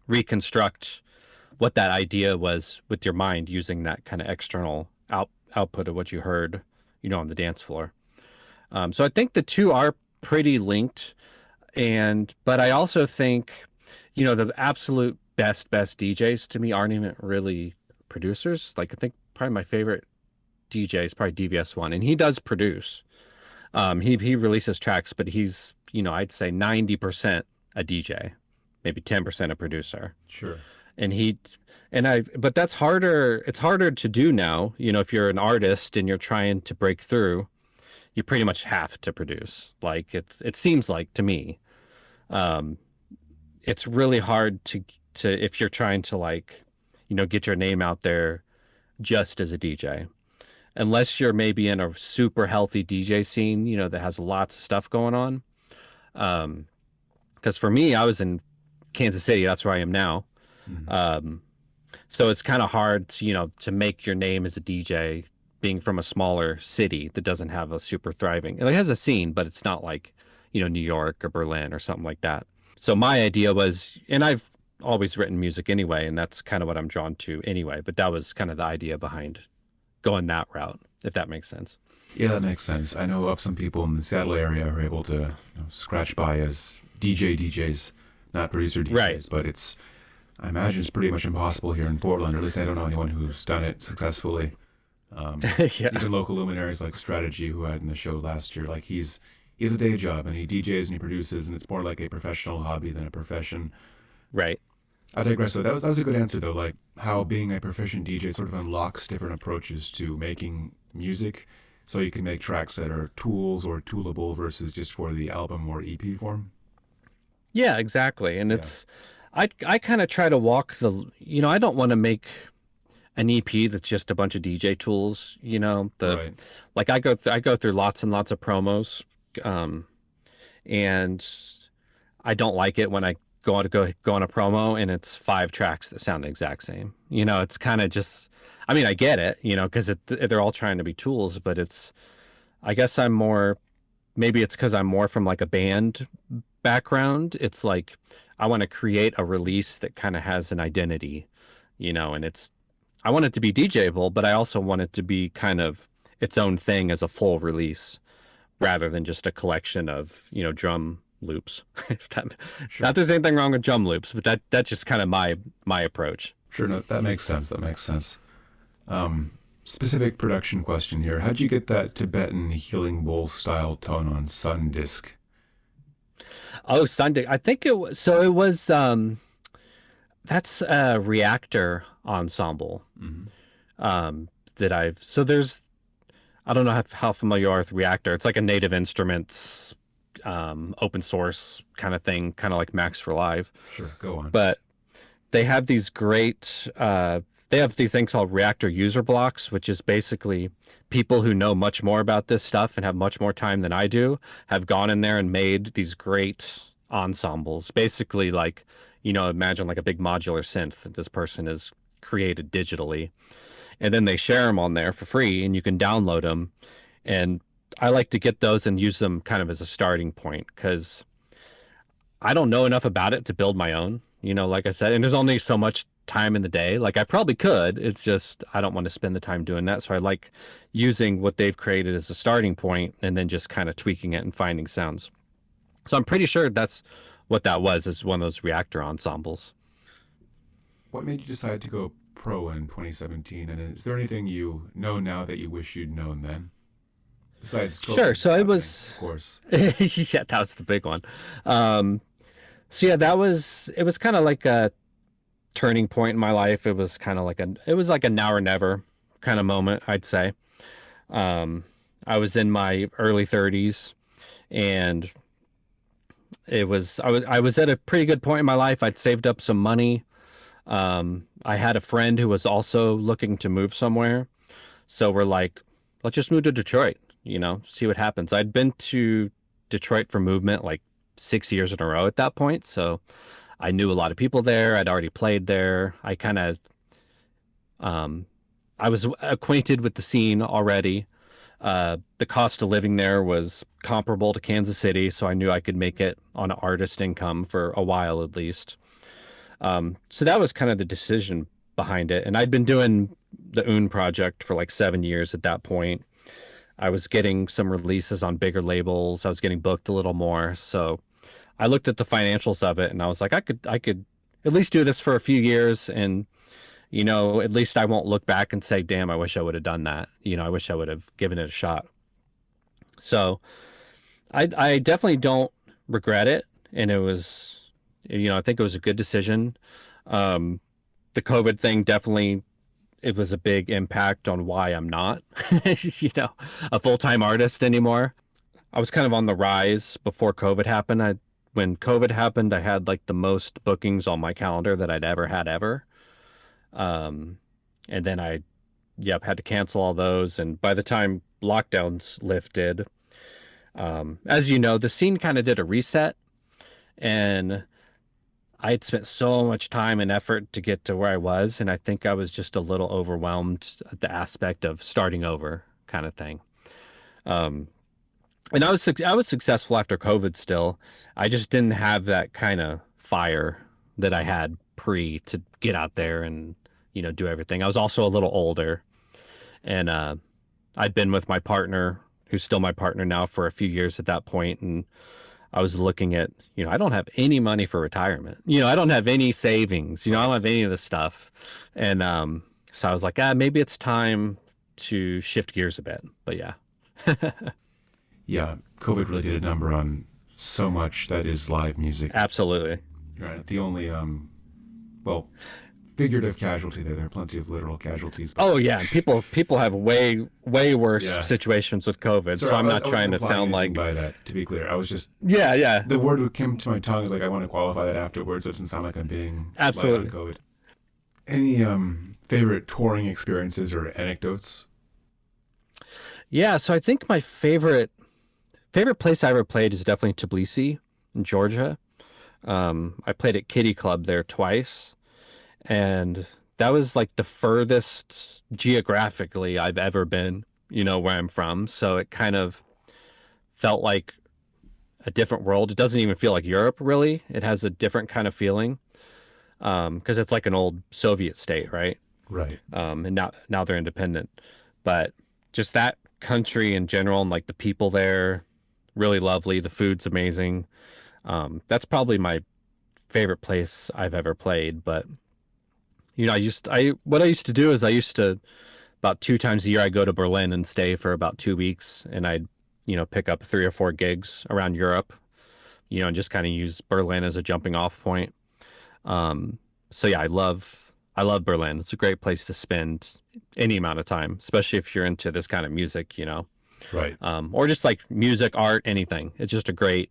reconstruct what that idea was with your mind using that kind of external output of what you heard, on the dance floor. So I think the two are pretty linked. But I also think, the absolute best DJs to me aren't even really producers. Like, I think probably my favorite DJ is probably DVS1, and he does produce. He releases tracks, but he's, I'd say 90% a DJ, maybe 10% a producer. Sure. But that's harder. It's harder to do now. If you're an artist and you're trying to break through, you pretty much have to produce. Like it seems like to me, it's really hard to if you're trying to get your name out there just as a DJ, unless you're maybe in a super healthy DJ scene, that has lots of stuff going on. Because for me, I was in Kansas City. That's where I am now. Mm-hmm. So it's kind of hard to make your name as a DJ being from a smaller city that doesn't have a super thriving, it has a scene, but it's not like, New York or Berlin or something like that. So my idea was, and I've always written music anyway, and that's kind of what I'm drawn to anyway, but that was kind of the idea behind going that route, if that makes sense. Yeah, that makes sense. I know of some people in the Seattle area who are able to scratch by as DJs, not producer DJs, right. But I imagine it's pretty much impossible here in Portland, or at least I don't know anyone who's done it successfully. Yeah. Even local luminaries like Strategy, who I had in the show last year, like he has a day job and he DJs and he produces, and it's more like a professional hobby than a profession. Right. I digress. So that was a good answer though, like how being a proficient DJ sort of unlocks different approaches to making music, so you can make tracks that are tools or toolable versus just for the album or EP form. Yeah, exactly. And it's I kind of try to walk I don't want to make an EP that's just a bunch of DJ tools, Right. Like I go through lots and lots of promos, and I don't like it when I go on a promo and it's 5 tracks that sound the exact same. It's kind of just, I mean, I get it, because they're all trying to be tools, but I guess maybe it's because I'm more from like a band background. It's like I want to create a release that kind of has an identity, and I want it to be DJable, but I also want it to be kind of its own thing as a full release rather than just a collection of, drum loops. Sure. Not there's anything wrong with drum loops, but that's just kind of my approach. Sure, no, that makes sense. That makes sense. Specific production question here. How'd you get that Tibetan healing bowl style tone on Sun Disc? Oh, Sunday. I think it was, that's a Reactor ensemble. Mm-hmm. I don't know how familiar you are with Reactor. It's like a Native Instruments, open source kind of thing, kind of like Max for Live. Sure, go on. But they have these great, they have these things called Reactor user blocks, which is basically people who know much more about this stuff and have much more time than I do have gone in there and made these great ensembles. Basically, like, imagine like a big modular synth that this person has created digitally. And then they share them on there for free and you can download them. And I like to get those and use them kind of as a starting point because I don't know enough about it to build my own, like I said, and there's only so much time in the day. Like I probably could, it's just I don't want to spend the time doing that. So I like using what they've created as a starting point and then just kind of tweaking it and finding sounds. So I'm pretty sure that's what that was, is one of those Reactor ensembles. What made you decide to go pro in 2017? And is there anything you know now that you wish you'd known then? Besides COVID, sure. So it was, of course. Yeah, that was the big one. So yeah, it was kind of like a turning point in my life. It was kind of like a now or never kind of moment, I'd say. I was in my early 30s and I was at a pretty good point in my life. I'd saved up some money. I had a friend who was also looking to move somewhere. So we're like, let's just move to Detroit, see what happens. I'd been to Detroit for movement like 6 years in a row at that point. So I knew a lot of people there. I'd already played there. I kind of, I was acquainted with the scene already. The cost of living there was comparable to Kansas City, so I knew I could make it on an artist income for a while at least. So that was kind of the decision behind it. And I'd been doing the Oon project for like 7 years at that point. I was getting some releases on bigger labels. I was getting booked a little more. So I looked at the financials of it and I was like, I could at least do this for a few years and, at least I won't look back and say, damn, I wish I would have done that. I wish I would have given it a shot. So I definitely don't regret it. And it was, I think it was a good decision. The COVID thing definitely, it was a big impact on why I'm not, a full-time artist anymore. I was kind of on the rise before COVID happened. When COVID happened, I had like the most bookings on my calendar that I'd ever had ever. And then I had to cancel all those. And by the time lockdowns lifted, as you know, the scene kind of did a reset and I had spent so much time and effort to get to where I was. And I think I was just a little overwhelmed at the aspect of starting over kind of thing. And I was successful after COVID still. I just didn't have that kind of fire that I had pre to get out there and, do everything. I was also a little older and I'd been with my partner, who's still my partner now, for a few years at that point. And I was looking at, I don't have any money for retirement. I don't have any savings. I don't have any of this stuff. And so I was like, maybe it's time to shift gears a bit. But yeah. Yeah, COVID really did a number on so much that is live music. Absolutely. Right. The only, figurative casualty there. There are plenty of literal casualties. Oh yeah, people have way worse situations with COVID. So I'm not trying to sound like by that. To be clear, I was just yeah. The word that came to my tongue is like I want to qualify that afterwards, so it doesn't sound like I'm being absolutely light on COVID. Any favorite touring experiences or anecdotes? Yeah, so I think my favorite Favorite place I ever played is definitely Tbilisi in Georgia. I played at Kitty Club there twice, and that was like the furthest geographically I've ever been, where I'm from. So it kind of felt like a different world. It doesn't even feel like Europe, really. It has a different kind of feeling, because it's like an old Soviet state, right? Right. And now they're independent. But just that country in general and like the people there, really lovely. The food's amazing. That's probably my favorite place I've ever played. But what I used to do is about 2 times a year I go to Berlin and stay for about 2 weeks, and I'd pick up 3 or 4 gigs around Europe, and just kind of use Berlin as a jumping off point. So yeah, I love Berlin. It's a great place to spend any amount of time, especially if you're into this kind of music, Right. or just like music, art, anything. It's just a great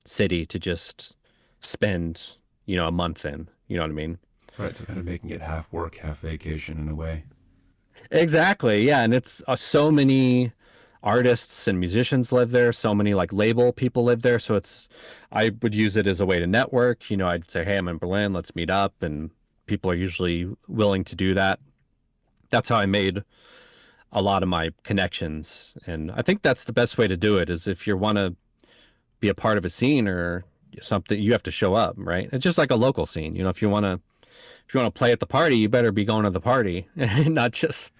city to just spend, a month in, you know what I mean? Right. So kind of making it half work, half vacation in a way. Exactly. Yeah. And it's so many artists and musicians live there. So many like label people live there. So I would use it as a way to network. I'd say, hey, I'm in Berlin, let's meet up. And people are usually willing to do that. That's how I made a lot of my connections. And I think that's the best way to do it, is if you want to be a part of a scene or something, you have to show up, right? It's just like a local scene. If you want to play at the party, you better be going to the party, not just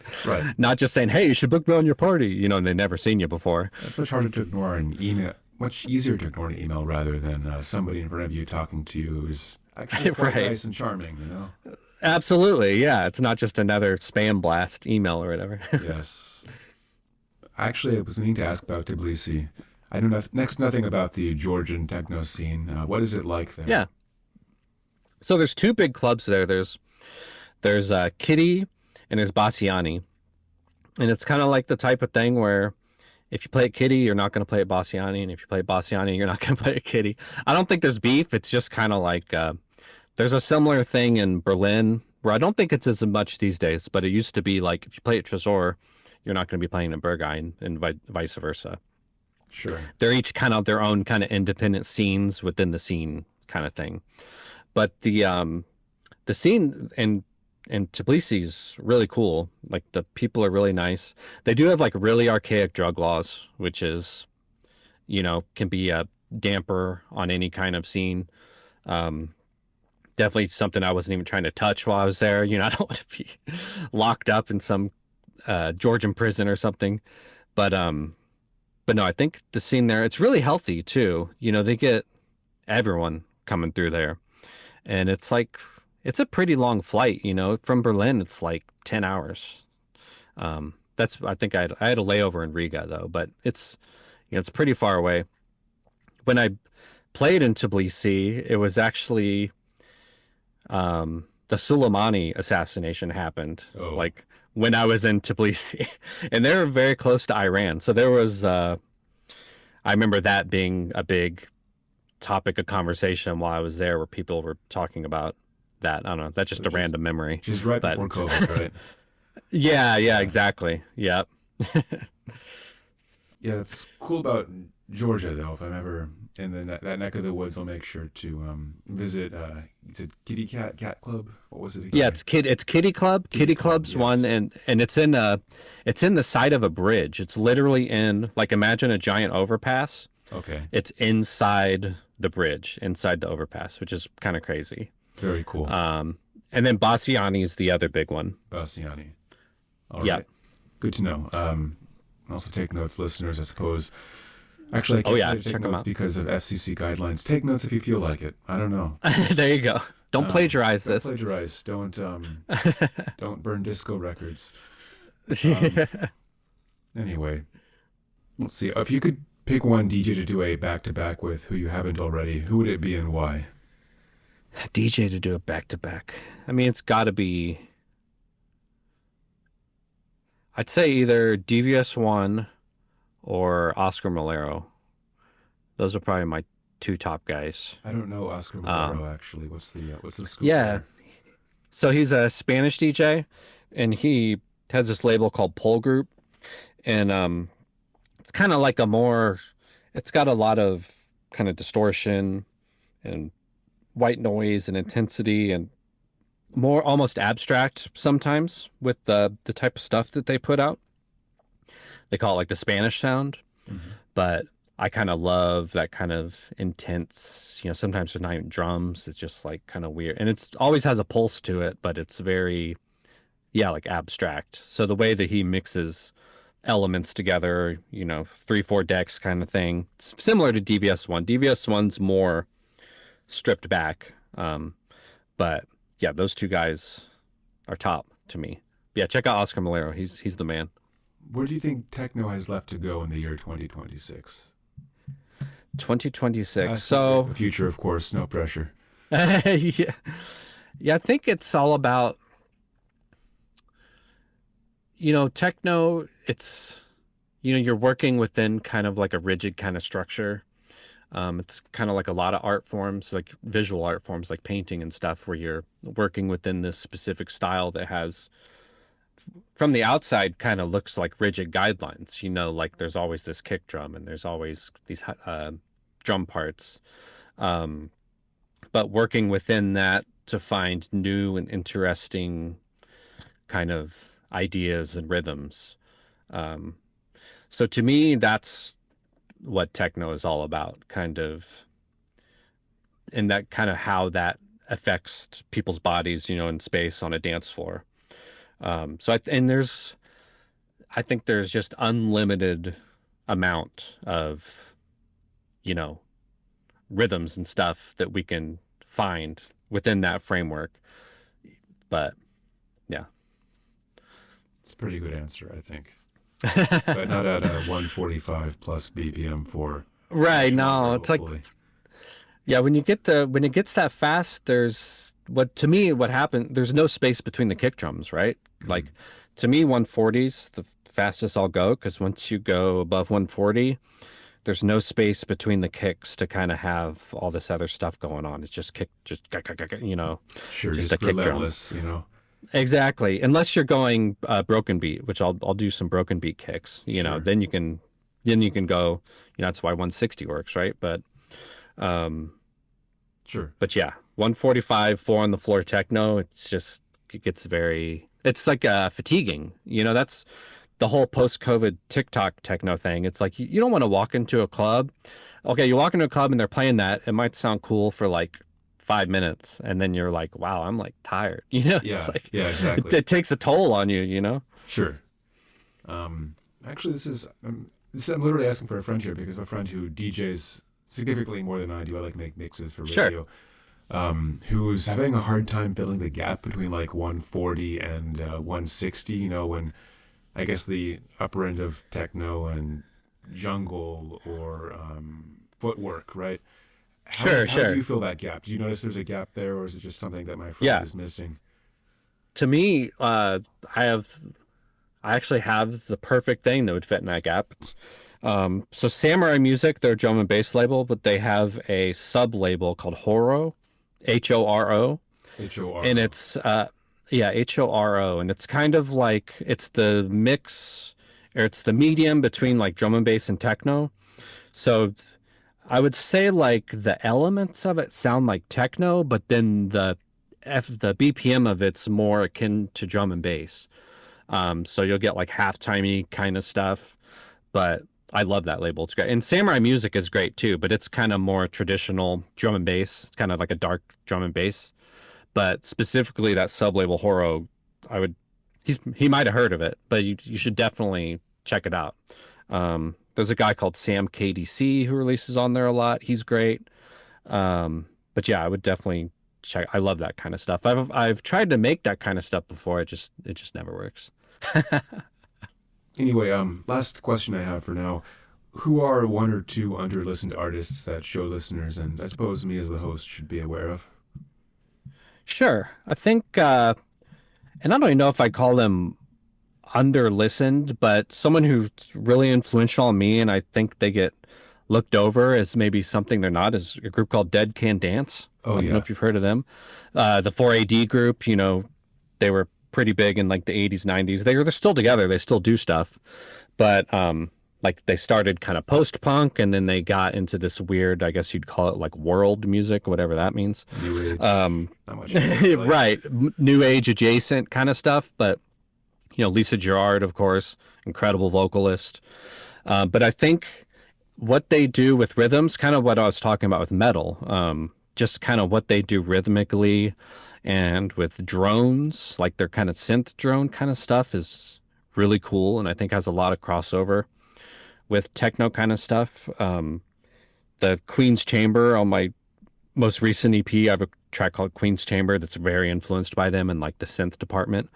saying, hey, you should book me on your party, and they've never seen you before. It's much harder to ignore an email, much easier to ignore an email rather than somebody in front of you talking to you who's actually quite Right. nice and charming, Absolutely. Yeah. It's not just another spam blast email or whatever. Yes. Actually, I was meaning to ask about Tbilisi. I know nothing about the Georgian techno scene. What is it like there? Yeah. So there's 2 big clubs there. There's Kitty and there's Bassiani. And it's kind of like the type of thing where if you play at Kitty, you're not going to play at Bassiani. And if you play at Bassiani, you're not going to play at Kitty. I don't think there's beef. It's just kind of like there's a similar thing in Berlin where I don't think it's as much these days, but it used to be like if you play at Tresor, you're not going to be playing at Berghain and vice versa. Sure. They're each kind of their own kind of independent scenes within the scene kind of thing. But the scene in Tbilisi is really cool. Like the people are really nice. They do have like really archaic drug laws, which is, can be a damper on any kind of scene. Definitely something I wasn't even trying to touch while I was there. I don't want to be locked up in some Georgian prison or something. But no, I think the scene there, it's really healthy too. They get everyone coming through there. And it's like, it's a pretty long flight, from Berlin, it's like 10 hours. I think I had a layover in Riga though, but it's pretty far away. When I played in Tbilisi, it was actually, the Soleimani assassination happened, like when I was in Tbilisi, and they were very close to Iran. So there was, I remember that being a big topic of conversation while I was there, where people were talking about that. I don't know. That's just a random memory. Just right before COVID, right? Yeah, exactly. Yeah. Yeah, it's cool about Georgia, though. If I'm ever in that neck of the woods, I'll make sure to visit. Is it Kitty Cat Club? What was it again? Yeah, it's Kitty Club. Kitty Club's yes. one, and it's in the side of a bridge. It's literally in, like, imagine a giant overpass. Okay. It's inside the bridge, inside the overpass, which is kind of crazy. Very cool. And then Bassiani is the other big one. Bassiani. All Yeah. right. Good to know. Also take notes, listeners, I suppose. Actually, I can't take check them notes out. because of FCC guidelines. Take notes if you feel like it. I don't know. There you go. Don't plagiarize Don't this. plagiarize. Don't burn disco records. Anyway, let's see. If you could pick one DJ to do a back-to-back with who you haven't already, who would it be and why? DJ to do a back-to-back. I mean, it's got to be, I'd say either DVS1 or Oscar Mulero. Those are probably my 2 top guys. I don't know Oscar Mulero, actually. What's the scoop Yeah. there? So he's a Spanish DJ, and he has this label called Pole Group, and it's kind of like it's got a lot of kind of distortion and white noise and intensity and more almost abstract sometimes with the type of stuff that they put out. They call it like the Spanish sound, but I kind of love that kind of intense, sometimes there's not even drums. It's just like kind of weird. And it's always has a pulse to it, but it's very, like abstract. So the way that he mixes elements together, 3-4 decks kind of thing, it's similar to DVS1. DVS1's more stripped back. But yeah, those two guys are top to me. Yeah, check out Oscar Mulero. He's the man. Where do you think techno has left to go in the year 2026? 2026. So the future, of course, no pressure. yeah, I think it's all about techno. It's you're working within kind of like a rigid kind of structure. It's kind of like a lot of art forms, like visual art forms, like painting and stuff, where you're working within this specific style that has, from the outside, kind of looks like rigid guidelines. Like there's always this kick drum and there's always these drum parts. But working within that to find new and interesting kind of ideas and rhythms. So to me, that's what techno is all about, kind of, and that kind of how that affects people's bodies, in space on a dance floor. I think there's just unlimited amount of, rhythms and stuff that we can find within that framework. But yeah, it's a pretty good answer, I think. But not at 145 plus BPM for right. No, it's hopefully. Like, yeah, when it gets that fast, there's what happened. There's no space between the kick drums, right? Like to me, 140's the fastest I'll go, because once you go above 140, there's no space between the kicks to kind of have all this other stuff going on. It's just kick, just sure, just just a kick relentless, drum. Exactly. Unless you're going broken beat, which I'll do some broken beat kicks, Sure. then you can go, that's why 160 works, right? But sure. But yeah, 145, 4 on the floor techno, it gets it's like fatiguing. That's the whole post-COVID TikTok techno thing. It's like you don't want to walk into a club. Okay, you walk into a club and they're playing that. It might sound cool for like 5 minutes, and then you're like, wow, I'm like tired. Yeah, it's like, yeah, exactly. It takes a toll on you. Sure. Actually, this is I'm literally asking for a friend here, because a friend who DJs significantly more than I do. I like make mixes for radio. Sure. Who's having a hard time filling the gap between like 140 and 160. When I guess the upper end of techno and jungle or footwork, right? How do you fill that gap? Do you notice there's a gap there, or is it just something that my friend is missing? To me, I actually have the perfect thing that would fit in that gap. So Samurai Music, they're a drum and bass label, but they have a sub label called Horo, Horo. Horo. And it's Horo, and it's kind of like it's the mix, or it's the medium between like drum and bass and techno. So I would say like the elements of it sound like techno, but then the BPM of it's more akin to drum and bass. So you'll get like half-timey kind of stuff, but I love that label. It's great. And Samurai Music is great too, but it's kind of more traditional drum and bass. It's kind of like a dark drum and bass. But specifically that sub-label Horo, he might have heard of it, but you should definitely check it out. There's a guy called Sam KDC who releases on there a lot. He's great. But yeah, I would definitely check. I love that kind of stuff. I've tried to make that kind of stuff before. It just never works. Anyway, last question I have for now. Who are one or two under-listened artists that show listeners, and I suppose me as the host, should be aware of? Sure. I think, and I don't even know if I call them under-listened, but someone who's really influential on me, and I think they get looked over as maybe something they're not, is a group called Dead Can Dance. Oh, I don't know if you've heard of them. The 4AD group, they were pretty big in like the 80s, 90s. They're still together. They still do stuff. But like they started kind of post-punk, and then they got into this weird, I guess you'd call it like world music, whatever that means. New age. Not much. Right. New age adjacent kind of stuff. But, Lisa Gerrard, of course, incredible vocalist. But I think what they do with rhythms, kind of what I was talking about with metal, just kind of what they do rhythmically and with drones, like their kind of synth drone kind of stuff is really cool. And I think has a lot of crossover with techno kind of stuff. The Queen's Chamber on my most recent EP, I have a track called Queen's Chamber that's very influenced by them and like the synth department.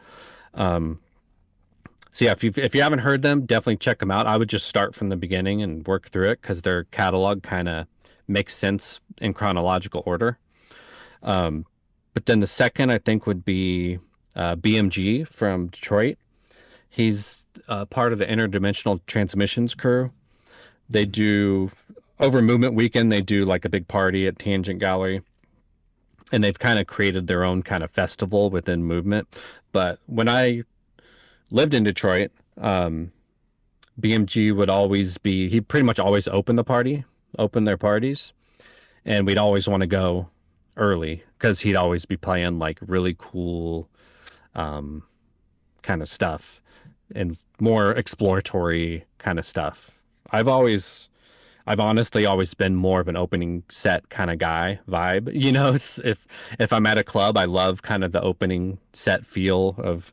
So yeah, if you haven't heard them, definitely check them out. I would just start from the beginning and work through it because their catalog kind of makes sense in chronological order. But then the second I think would be BMG from Detroit. He's part of the Interdimensional Transmissions crew. They do, over Movement Weekend, they do like a big party at Tangent Gallery. And they've kind of created their own kind of festival within Movement. But when I lived in Detroit, BMG would always be, he pretty much always opened their parties. And we'd always want to go early because he'd always be playing like really cool kind of stuff and more exploratory kind of stuff. I've honestly always been more of an opening set kind of guy vibe. If I'm at a club, I love kind of the opening set feel of,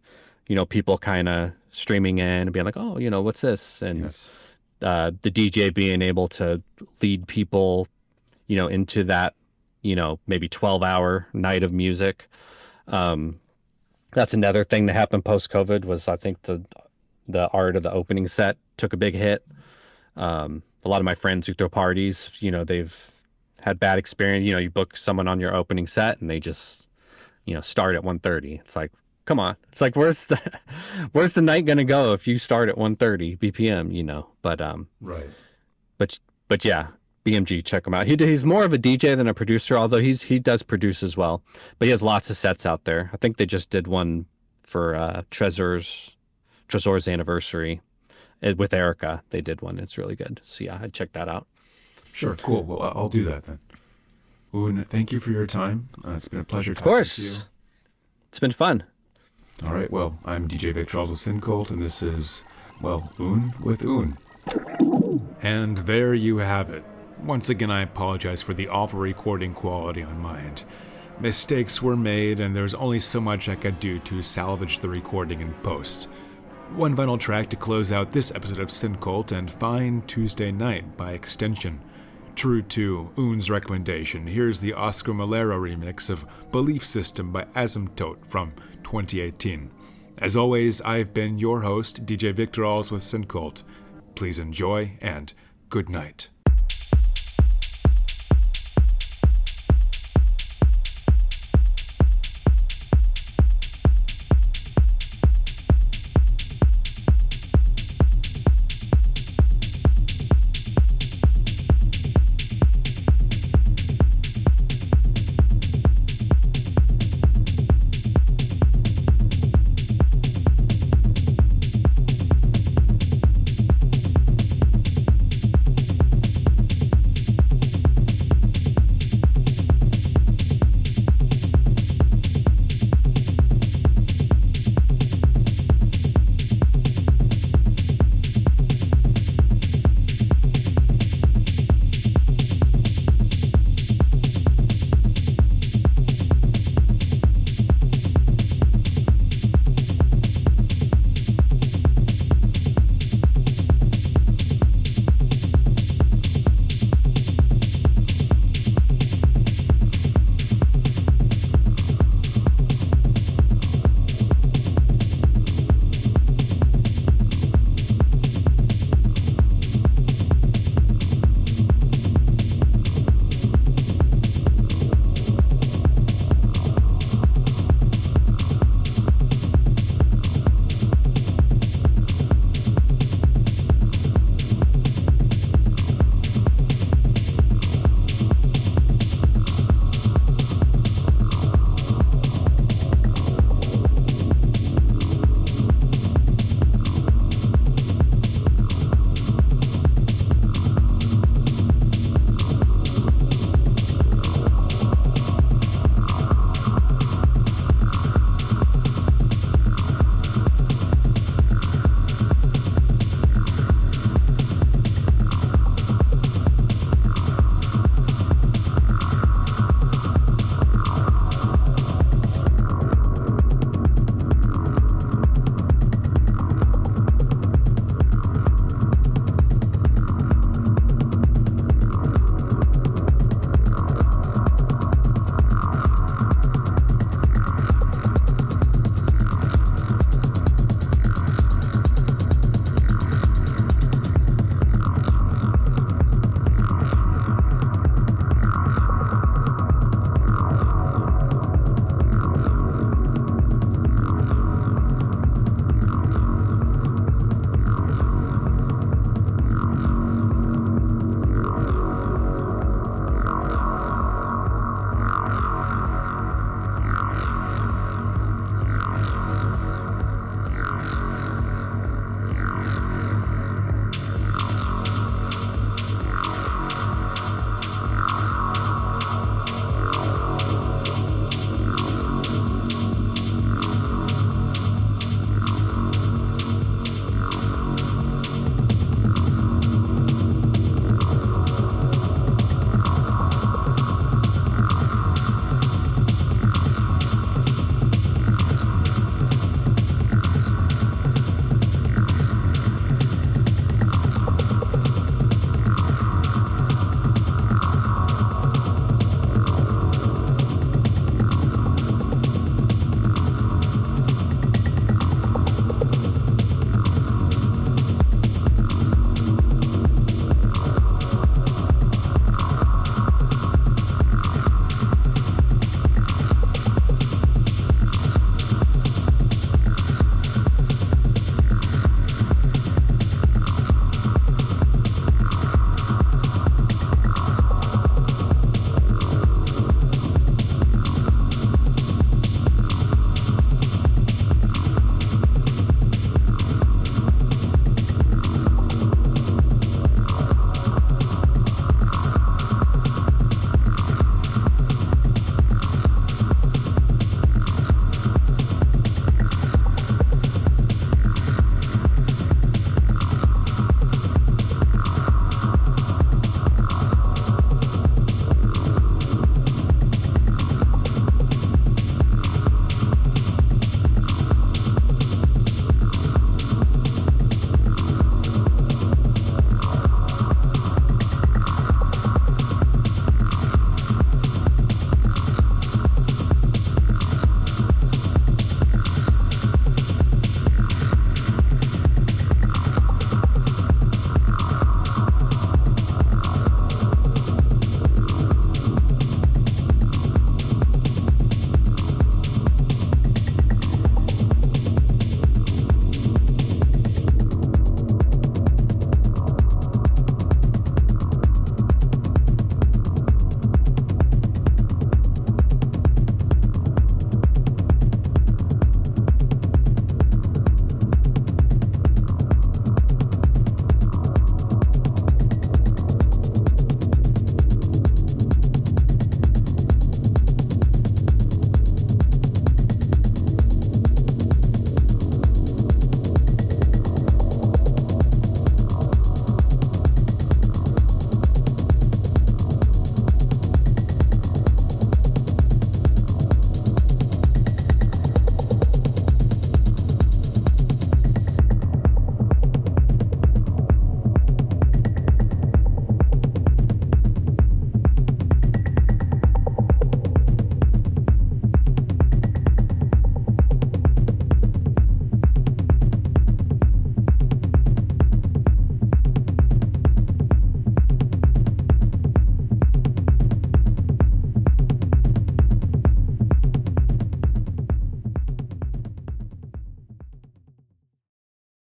people kind of streaming in and being like, oh, what's this? And Yes. The DJ being able to lead people, into that, maybe 12-hour night of music. That's another thing that happened post-COVID was I think the art of the opening set took a big hit. A lot of my friends who throw parties, they've had bad experience. You book someone on your opening set and they just, start at 1:30. It's like, come on. It's like, where's the night going to go if you start at 1:30 BPM, But, Right. but yeah, BMG, check him out. He's more of a DJ than a producer, although he does produce as well. But he has lots of sets out there. I think they just did one for Tresor's anniversary with Erica. They did one. It's really good. So yeah, I'd check that out. Sure. Cool. Well, I'll do that then. Un, thank you for your time. It's been a pleasure talking Of course. to you. It's been fun. All right. Well, I'm DJ Vic Charles with SynKult, and this is, Un with Un. And there you have it. Once again, I apologize for the awful recording quality on my end. Mistakes were made, and there's only so much I could do to salvage the recording in post. One final track to close out this episode of SynKult and Fine Tuesday Night by extension. True to Un's recommendation, here's the Oscar Mulero remix of Belief System by Asymptote from 2018. As always, I've been your host, DJ Victor Alls with SynKult. Please enjoy, and good night.